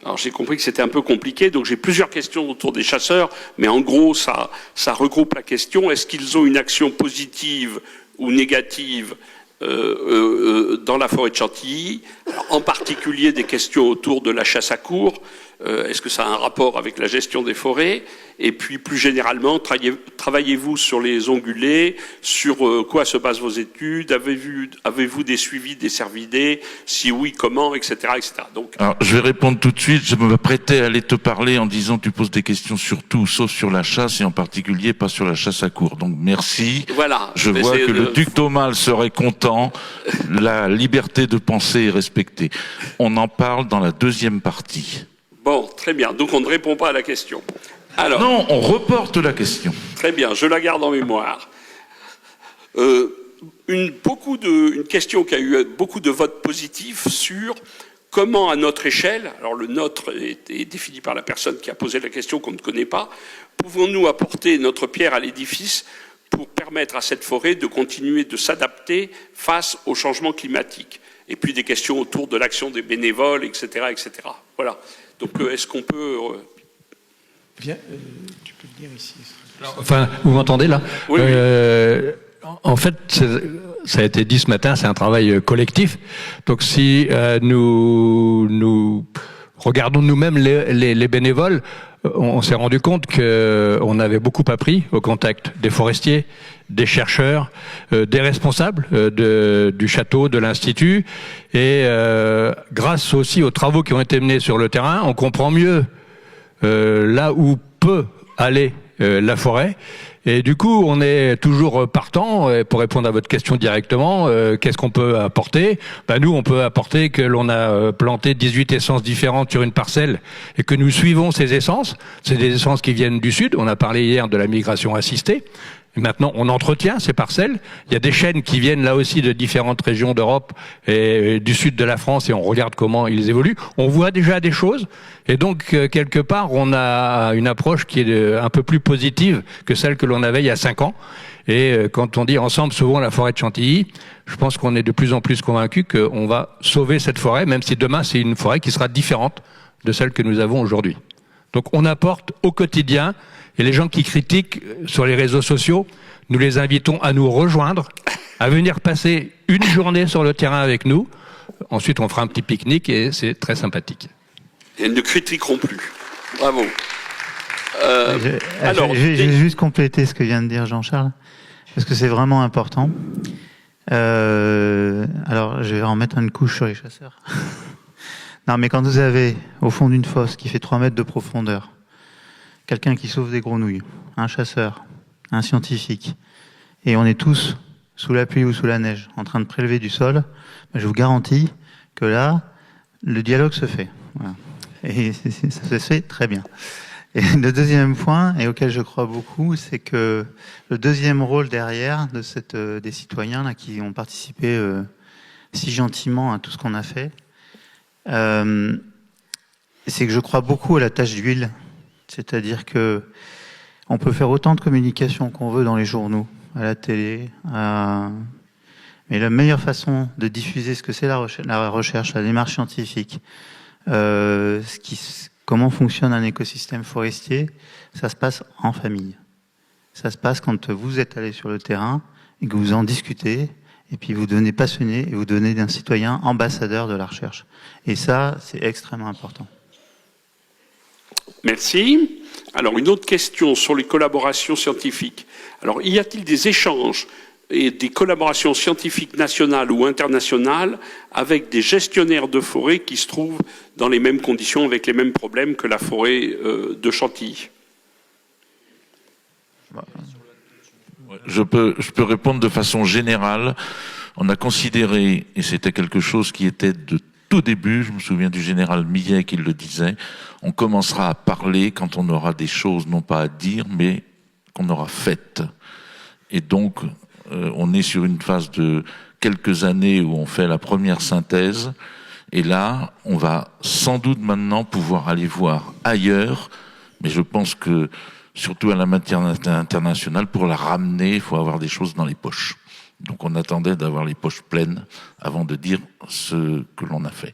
Alors j'ai compris que c'était un peu compliqué, donc j'ai plusieurs questions autour des chasseurs, mais en gros ça regroupe la question, est-ce qu'ils ont une action positive ou négative dans la forêt de Chantilly? Alors, en particulier des questions autour de la chasse à courre, est-ce que ça a un rapport avec la gestion des forêts? Et puis plus généralement, travaillez-vous sur les ongulés? Sur quoi se basent vos études? Avez-vous des suivis des cervidés? Si oui, comment? Etc. etc. Donc, alors, je vais répondre tout de suite. Je me prêtais à aller te parler en disant tu poses des questions sur tout, sauf sur la chasse, et en particulier pas sur la chasse à courre. Donc merci. Voilà. Je vois que le duc d'Aumale serait content. La liberté de penser est respectée. On en parle dans la deuxième partie. Bon, très bien. Donc on ne répond pas à la question. Alors, non, on reporte la question. Très bien, je la garde en mémoire. Une question qui a eu beaucoup de votes positifs sur comment, à notre échelle, alors le nôtre est défini par la personne qui a posé la question qu'on ne connaît pas, pouvons-nous apporter notre pierre à l'édifice pour permettre à cette forêt de continuer de s'adapter face au changement climatique? Et puis des questions autour de l'action des bénévoles, etc. etc. Voilà. Donc est-ce qu'on peut... Bien, tu peux le dire ici. Enfin, vous m'entendez là? Oui, oui. En fait, ça a été dit ce matin, c'est un travail collectif. Donc si nous regardons nous-mêmes les bénévoles, on s'est rendu compte qu'on avait beaucoup appris au contact des forestiers, des chercheurs, des responsables du château, de l'Institut. Et grâce aussi aux travaux qui ont été menés sur le terrain, on comprend mieux là où peut aller la forêt. Et du coup, on est toujours partant, pour répondre à votre question directement, qu'est-ce qu'on peut apporter? Nous, on peut apporter que l'on a planté 18 essences différentes sur une parcelle et que nous suivons ces essences. C'est des essences qui viennent du sud. On a parlé hier de la migration assistée. Et maintenant, on entretient ces parcelles. Il y a des chênes qui viennent là aussi de différentes régions d'Europe et du sud de la France, et on regarde comment ils évoluent. On voit déjà des choses, et donc quelque part, on a une approche qui est un peu plus positive que celle que l'on avait il y a 5 ans. Et quand on dit ensemble sauvons la forêt de Chantilly, je pense qu'on est de plus en plus convaincus qu'on va sauver cette forêt, même si demain c'est une forêt qui sera différente de celle que nous avons aujourd'hui. Donc on apporte au quotidien, et les gens qui critiquent sur les réseaux sociaux, nous les invitons à nous rejoindre, à venir passer une journée sur le terrain avec nous. Ensuite on fera un petit pique-nique et c'est très sympathique. Et elles ne critiqueront plus. Bravo. Je vais juste compléter ce que vient de dire Jean-Charles, parce que c'est vraiment important. Alors, je vais en mettre une couche sur les chasseurs. Non, mais quand vous avez, au fond d'une fosse qui fait 3 mètres de profondeur, quelqu'un qui sauve des grenouilles, un chasseur, un scientifique, et on est tous sous la pluie ou sous la neige, en train de prélever du sol, ben je vous garantis que là, le dialogue se fait. Voilà. Et ça se fait très bien. Et le deuxième point, et auquel je crois beaucoup, c'est que le deuxième rôle derrière de des citoyens là, qui ont participé si gentiment à tout ce qu'on a fait, c'est que je crois beaucoup à la tâche d'huile. C'est-à-dire que on peut faire autant de communication qu'on veut dans les journaux, à la télé, mais la meilleure façon de diffuser ce que c'est la recherche, la démarche scientifique, comment fonctionne un écosystème forestier, ça se passe en famille. Ça se passe quand vous êtes allé sur le terrain et que vous en discutez, et puis vous devenez passionné et vous devenez d'un citoyen ambassadeur de la recherche. Et ça, c'est extrêmement important. Merci. Alors, une autre question sur les collaborations scientifiques. Alors, y a-t-il des échanges et des collaborations scientifiques nationales ou internationales avec des gestionnaires de forêt qui se trouvent dans les mêmes conditions, avec les mêmes problèmes que la forêt de Chantilly? Je peux répondre de façon générale. On a considéré, et c'était quelque chose qui était de tout début, je me souviens du général Millet qui le disait, on commencera à parler quand on aura des choses non pas à dire, mais qu'on aura faites. Et donc, on est sur une phase de quelques années où on fait la première synthèse, et là, on va sans doute maintenant pouvoir aller voir ailleurs, mais je pense que, surtout à la matière internationale, pour la ramener, il faut avoir des choses dans les poches. Donc on attendait d'avoir les poches pleines avant de dire ce que l'on a fait.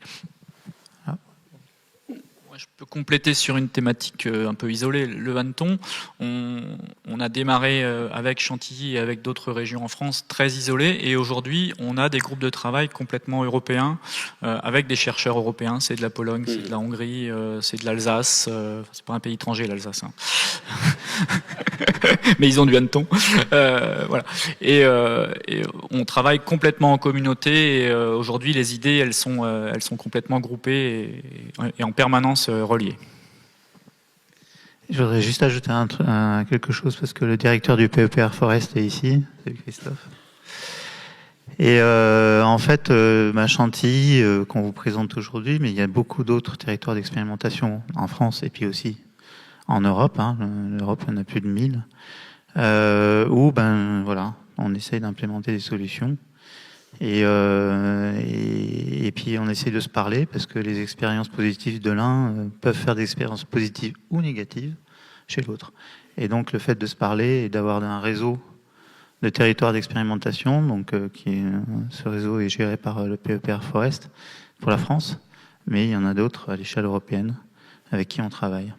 Je peux compléter sur une thématique un peu isolée. Le hanneton, on a démarré avec Chantilly et avec d'autres régions en France très isolées, et aujourd'hui on a des groupes de travail complètement européens avec des chercheurs européens. C'est de la Pologne, c'est de la Hongrie, c'est de l'Alsace. C'est pas un pays étranger l'Alsace, hein. Mais ils ont du hanneton. Voilà. Et on travaille complètement en communauté. Et aujourd'hui, les idées, elles sont complètement groupées et en permanence reliées. Je voudrais juste ajouter quelque chose, parce que le directeur du PEPR Forest est ici, c'est Christophe. Et en fait, Chantilly, qu'on vous présente aujourd'hui, mais il y a beaucoup d'autres territoires d'expérimentation en France et puis aussi en Europe. L'Europe, il y en a plus de 1000. Où voilà, on essaye d'implémenter des solutions. Et puis on essaie de se parler, parce que les expériences positives de l'un peuvent faire des expériences positives ou négatives chez l'autre. Et donc le fait de se parler et d'avoir un réseau de territoires d'expérimentation, donc ce réseau est géré par le PEPR Forest pour la France, mais il y en a d'autres à l'échelle européenne avec qui on travaille.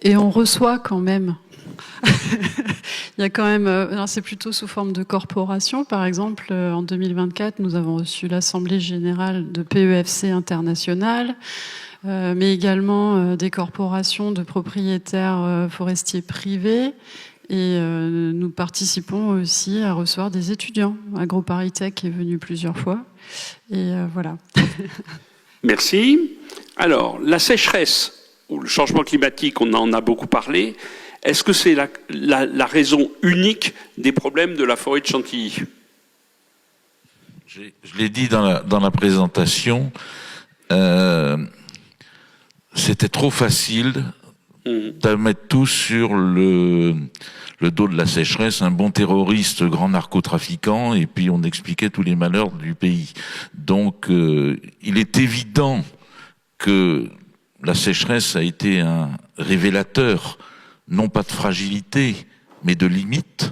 Et on reçoit quand même. Il y a quand même, c'est plutôt sous forme de corporation. Par exemple, en 2024, nous avons reçu l'Assemblée générale de PEFC International, mais également des corporations de propriétaires forestiers privés. Et nous participons aussi à recevoir des étudiants. AgroParisTech est venu plusieurs fois. Et voilà. Merci. Alors, la sécheresse ou le changement climatique, on en a beaucoup parlé. Est-ce que c'est la raison unique des problèmes de la forêt de Chantilly? Je l'ai dit dans la présentation, c'était trop facile de mettre tout sur le dos de la sécheresse, un bon terroriste, grand narcotrafiquant, et puis on expliquait tous les malheurs du pays. Donc, il est évident que la sécheresse a été un révélateur non pas de fragilité, mais de limite.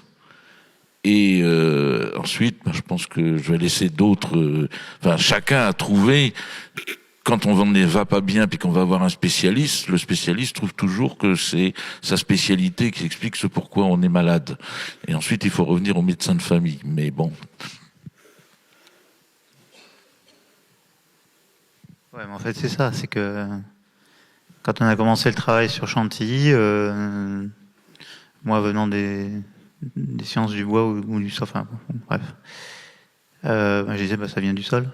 Et ensuite, je pense que je vais laisser d'autres... chacun a trouvé... Quand on ne va pas bien puis qu'on va voir un spécialiste, le spécialiste trouve toujours que c'est sa spécialité qui explique ce pourquoi on est malade. Et ensuite, il faut revenir au médecin de famille. Mais bon... Ouais, mais en fait, c'est ça. C'est que quand on a commencé le travail sur Chantilly, moi venant des sciences du bois ou du sol, enfin, bref, je disais, ça vient du sol.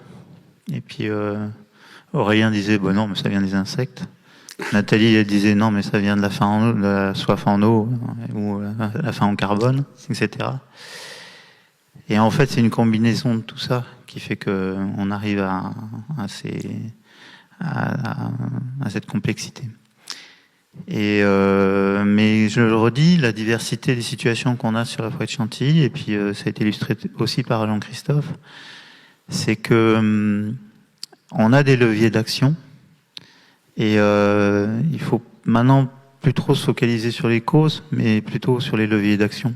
Et puis Aurélien disait, non, mais ça vient des insectes. Nathalie, elle disait, non, mais ça vient de la faim en eau, de la soif en eau, ou la faim en carbone, etc. Et en fait, c'est une combinaison de tout ça qui fait qu'on arrive à cette complexité. Et mais je le redis, la diversité des situations qu'on a sur la forêt de Chantilly, et puis ça a été illustré aussi par Jean-Christophe, c'est que on a des leviers d'action, et il faut maintenant plus trop se focaliser sur les causes, mais plutôt sur les leviers d'action.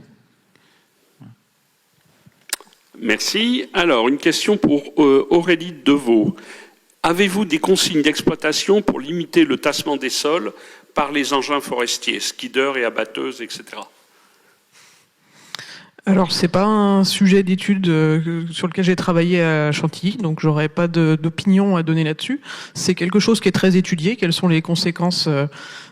Merci. Alors, une question pour Aurélie Deveau. Avez-vous des consignes d'exploitation pour limiter le tassement des sols par les engins forestiers, skideurs et abatteuses, etc. ? Alors, c'est pas un sujet d'étude sur lequel j'ai travaillé à Chantilly, donc j'aurais pas d'opinion à donner là-dessus. C'est quelque chose qui est très étudié. Quelles sont les conséquences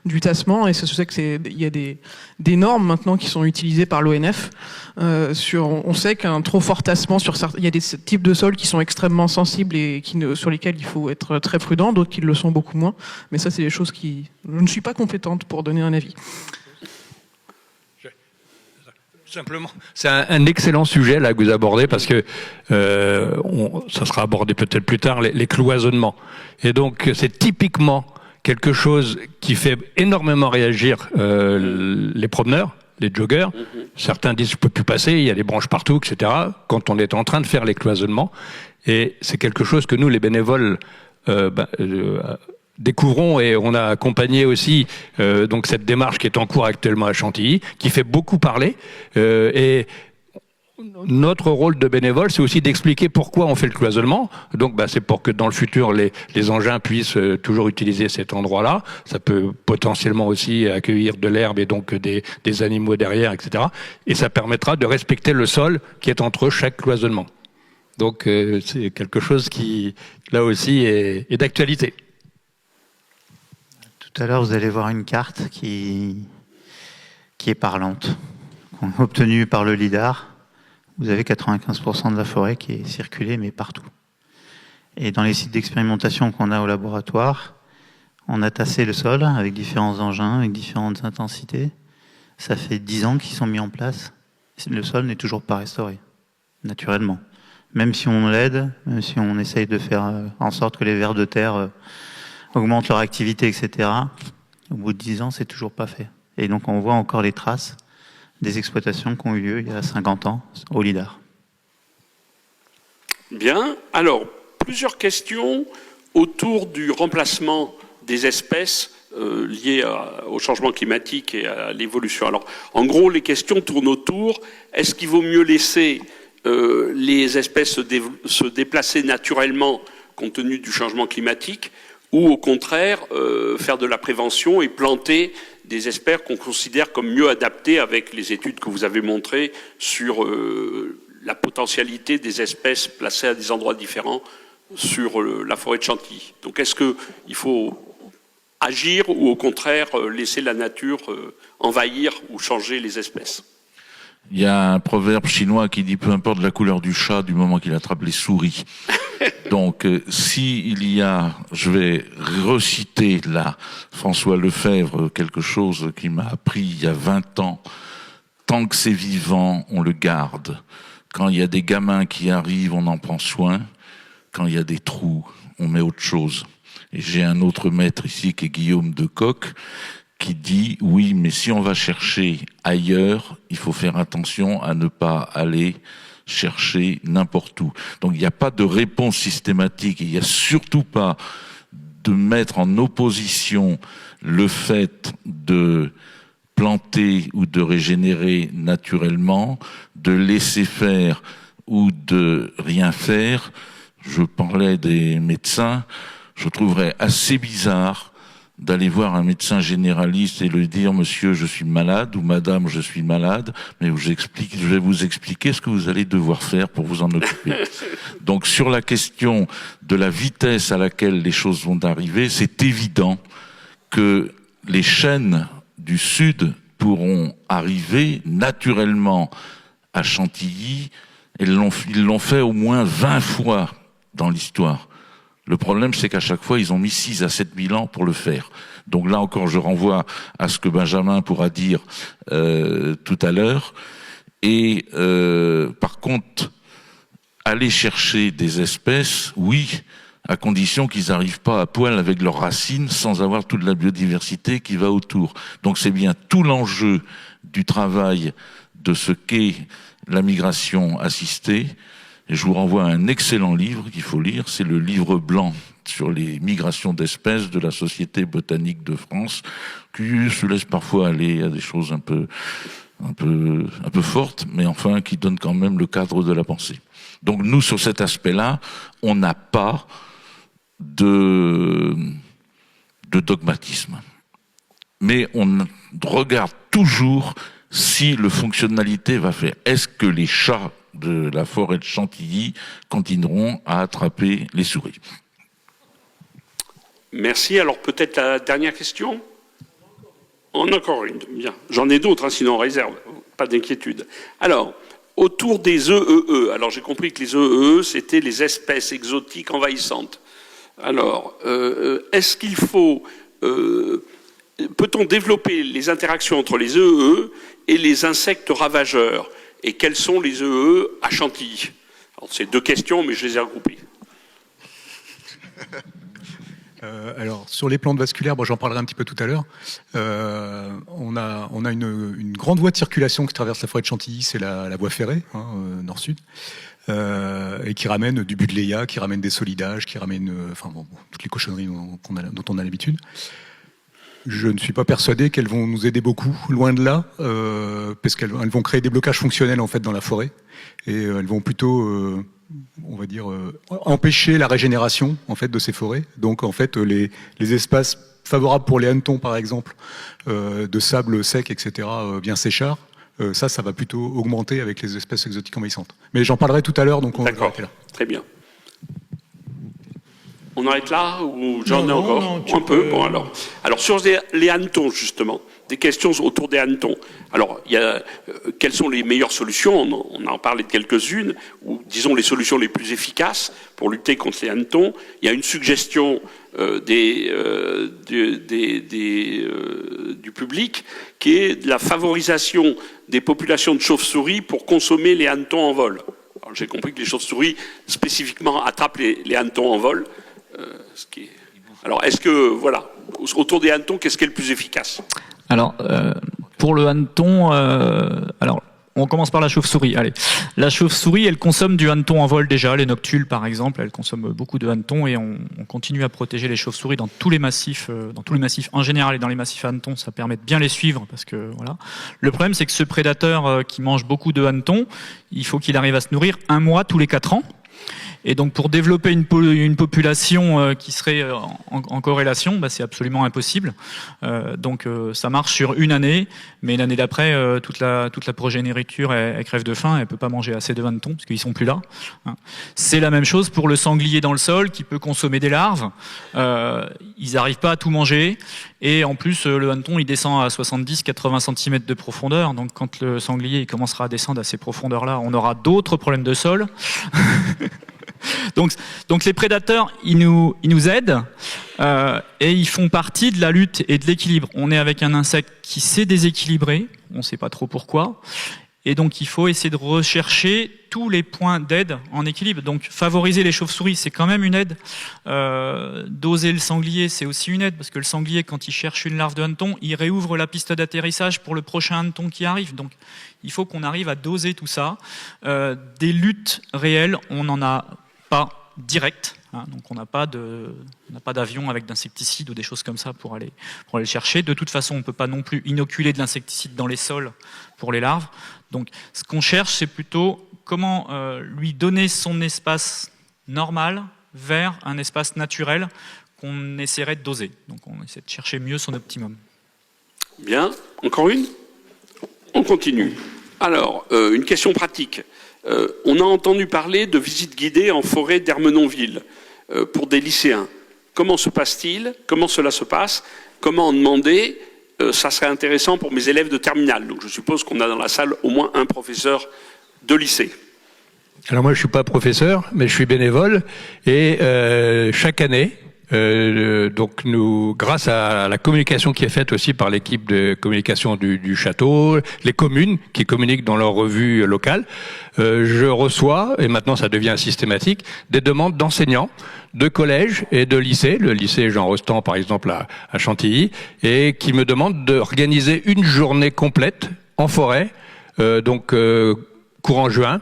du tassement ? Et je sais qu'il y a des normes maintenant qui sont utilisées par l'ONF. On sait qu'un trop fort tassement il y a des types de sols qui sont extrêmement sensibles et sur lesquels il faut être très prudent, d'autres qui le sont beaucoup moins. Mais ça, c'est des choses je ne suis pas compétente pour donner un avis. Simplement, c'est un excellent sujet là que vous abordez parce que ça sera abordé peut-être plus tard, les cloisonnements. Et donc c'est typiquement quelque chose qui fait énormément réagir les promeneurs, les joggeurs. Certains disent je peux plus passer, il y a des branches partout, etc. Quand on est en train de faire les cloisonnements, et c'est quelque chose que nous les bénévoles découvrons, et on a accompagné aussi donc cette démarche qui est en cours actuellement à Chantilly, qui fait beaucoup parler. Et notre rôle de bénévole, c'est aussi d'expliquer pourquoi on fait le cloisonnement. Donc, c'est pour que dans le futur, les engins puissent toujours utiliser cet endroit-là. Ça peut potentiellement aussi accueillir de l'herbe et donc des animaux derrière, etc. Et ça permettra de respecter le sol qui est entre chaque cloisonnement. Donc, c'est quelque chose qui, là aussi, est d'actualité. Tout à l'heure, vous allez voir une carte qui est parlante, obtenue par le LIDAR. Vous avez 95% de la forêt qui est circulée, mais partout. Et dans les sites d'expérimentation qu'on a au laboratoire, on a tassé le sol avec différents engins, avec différentes intensités. Ça fait 10 ans qu'ils sont mis en place. Le sol n'est toujours pas restauré, naturellement. Même si on l'aide, même si on essaye de faire en sorte que les vers de terre augmentent leur activité, etc. Au bout de 10 ans, c'est toujours pas fait. Et donc, on voit encore les traces des exploitations qui ont eu lieu il y a 50 ans au LIDAR. Bien. Alors, plusieurs questions autour du remplacement des espèces liées au changement climatique et à l'évolution. Alors, en gros, les questions tournent autour, est-ce qu'il vaut mieux laisser les espèces se déplacer naturellement compte tenu du changement climatique, ou au contraire faire de la prévention et planter des espèces qu'on considère comme mieux adaptées avec les études que vous avez montrées sur la potentialité des espèces placées à des endroits différents sur la forêt de Chantilly. Donc est-ce qu'il faut agir ou au contraire laisser la nature envahir ou changer les espèces ? Il y a un proverbe chinois qui dit peu importe la couleur du chat du moment qu'il attrape les souris. Donc, je vais reciter là François Lefebvre, quelque chose qui m'a appris il y a 20 ans. Tant que c'est vivant, on le garde. Quand il y a des gamins qui arrivent, on en prend soin. Quand il y a des trous, on met autre chose. Et j'ai un autre maître ici qui est Guillaume de Coq, qui dit oui, mais si on va chercher ailleurs, il faut faire attention à ne pas aller chercher n'importe où. Donc il n'y a pas de réponse systématique, il n'y a surtout pas de mettre en opposition le fait de planter ou de régénérer naturellement, de laisser faire ou de rien faire. Je parlais des médecins, je trouverais assez bizarre d'aller voir un médecin généraliste et lui dire « Monsieur, je suis malade » ou « Madame, je suis malade, mais je vais vous expliquer ce que vous allez devoir faire pour vous en occuper. » Donc sur la question de la vitesse à laquelle les choses vont arriver, c'est évident que les chaînes du Sud pourront arriver naturellement à Chantilly. Ils l'ont fait au moins 20 fois dans l'histoire. Le problème, c'est qu'à chaque fois, ils ont mis 6 à 7 000 ans pour le faire. Donc là encore, je renvoie à ce que Benjamin pourra dire tout à l'heure. Et par contre, aller chercher des espèces, oui, à condition qu'ils n'arrivent pas à poil avec leurs racines sans avoir toute la biodiversité qui va autour. Donc c'est bien tout l'enjeu du travail de ce qu'est la migration assistée. Et je vous renvoie à un excellent livre qu'il faut lire, c'est le livre blanc sur les migrations d'espèces de la Société botanique de France, qui se laisse parfois aller à des choses un peu fortes, mais enfin qui donne quand même le cadre de la pensée. Donc nous, sur cet aspect-là, on n'a pas de dogmatisme. Mais on regarde toujours si le fonctionnalité va faire. Est-ce que les chats de la forêt de Chantilly continueront à attraper les souris? Merci. Alors peut-être la dernière question? On a encore une. Bien. J'en ai d'autres, sinon on réserve. Pas d'inquiétude. Alors, autour des EEE. Alors j'ai compris que les EEE, c'était les espèces exotiques envahissantes. Alors, est-ce qu'il faut... peut-on développer les interactions entre les EEE et les insectes ravageurs? Et quels sont les EEE à Chantilly? Alors, c'est 2 questions, mais je les ai regroupées. Alors, sur les plantes vasculaires, j'en parlerai un petit peu tout à l'heure. On a une grande voie de circulation qui traverse la forêt de Chantilly, c'est la voie ferrée, nord-sud, et qui ramène du budléia, qui ramène des solidages, qui ramène toutes les cochonneries dont on a l'habitude. Je ne suis pas persuadé qu'elles vont nous aider beaucoup, loin de là, parce qu'elles vont créer des blocages fonctionnels en fait dans la forêt, et elles vont plutôt, on va dire, empêcher la régénération en fait de ces forêts. Donc en fait, les espaces favorables pour les hannetons, par exemple, de sable sec, etc., bien séchard, ça va plutôt augmenter avec les espèces exotiques envahissantes. Mais j'en parlerai tout à l'heure, donc on va arrêter là. Très bien. On arrête là ou j'en ai encore un peu. Bon, alors sur les hannetons, justement, des questions autour des hannetons. Alors, quelles sont les meilleures solutions? On en parlait de quelques-unes, ou disons les solutions les plus efficaces pour lutter contre les hannetons. Il y a une suggestion du public qui est de la favorisation des populations de chauves-souris pour consommer les hannetons en vol. Alors, j'ai compris que les chauves-souris spécifiquement attrapent les hannetons en vol. Alors, est-ce que, voilà, autour des hannetons, qu'est-ce qui est le plus efficace? Alors, pour le hanneton, alors, on commence par la chauve-souris. Allez, la chauve-souris, elle consomme du hanneton en vol déjà. Les noctules, par exemple, elles consomment beaucoup de hannetons et on continue à protéger les chauves-souris dans tous les massifs en général et dans les massifs hannetons. Ça permet de bien les suivre parce que voilà. Le problème, c'est que ce prédateur qui mange beaucoup de hannetons, il faut qu'il arrive à se nourrir 1 mois tous les 4 ans. Et donc pour développer une population qui serait en corrélation, c'est absolument impossible. Donc ça marche sur 1 année, mais l'année d'après, toute la progéniture elle crève de faim, elle peut pas manger assez de hannetons parce qu'ils sont plus là. C'est la même chose pour le sanglier dans le sol qui peut consommer des larves. Ils n'arrivent pas à tout manger. Et en plus, le hanneton, il descend à 70-80 cm de profondeur. Donc quand le sanglier il commencera à descendre à ces profondeurs-là, on aura d'autres problèmes de sol. Donc les prédateurs, ils nous aident et ils font partie de la lutte et de l'équilibre. On est avec un insecte qui s'est déséquilibré, on ne sait pas trop pourquoi, et donc il faut essayer de rechercher tous les points d'aide en équilibre. Donc favoriser les chauves-souris, c'est quand même une aide. Doser le sanglier, c'est aussi une aide, parce que le sanglier, quand il cherche une larve de hanneton, il réouvre la piste d'atterrissage pour le prochain hanneton qui arrive. Donc il faut qu'on arrive à doser tout ça. Des luttes réelles, on n'en a pas direct, hein. Donc on n'a pas d'avion avec d'insecticides ou des choses comme ça pour aller le chercher. De toute façon, on ne peut pas non plus inoculer de l'insecticide dans les sols pour les larves. Donc ce qu'on cherche, c'est plutôt comment lui donner son espace normal vers un espace naturel qu'on essaierait de doser. Donc on essaie de chercher mieux son optimum. Bien, encore une? On continue. Alors, une question pratique. On a entendu parler de visites guidées en forêt d'Ermenonville pour des lycéens. Comment se passe-t-il? Comment cela se passe? Comment en demander? Ça serait intéressant pour mes élèves de terminale. Donc je suppose qu'on a dans la salle au moins un professeur de lycée. Alors moi, je suis pas professeur, mais je suis bénévole. Et chaque année, donc nous, grâce à la communication qui est faite aussi par l'équipe de communication du château, les communes qui communiquent dans leur revue locale, je reçois, et maintenant ça devient systématique, des demandes d'enseignants de collèges et de lycées, le lycée Jean Rostand par exemple à Chantilly, et qui me demandent d'organiser une journée complète en forêt, donc courant juin,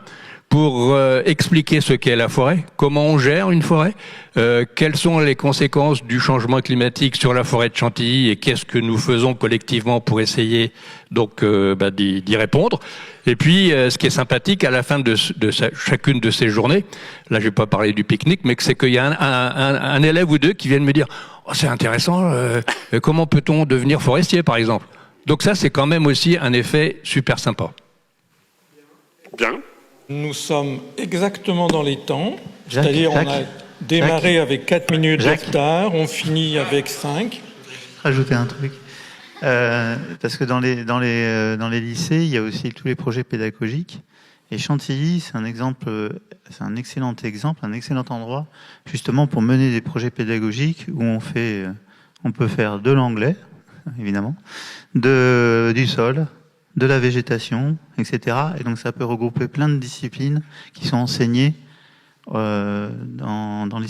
pour expliquer ce qu'est la forêt, comment on gère une forêt, quelles sont les conséquences du changement climatique sur la forêt de Chantilly et qu'est-ce que nous faisons collectivement pour essayer donc d'y répondre. Et puis, ce qui est sympathique à la fin de chacune de ces journées, là je vais pas parler du pique-nique, mais c'est qu'il y a un élève ou deux qui viennent me dire « Oh, c'est intéressant, comment peut-on devenir forestier par exemple ?» Donc ça, c'est quand même aussi un effet super sympa. Bien. Nous sommes exactement dans les temps, c'est-à-dire on a démarré avec 4 minutes de retard, on finit avec 5. Rajouter un truc. Parce que dans les lycées, il y a aussi tous les projets pédagogiques. Et Chantilly, c'est un excellent exemple, un excellent endroit, justement pour mener des projets pédagogiques où on peut faire de l'anglais, évidemment, du sol, de la végétation, etc. Et donc ça peut regrouper plein de disciplines qui sont enseignées dans les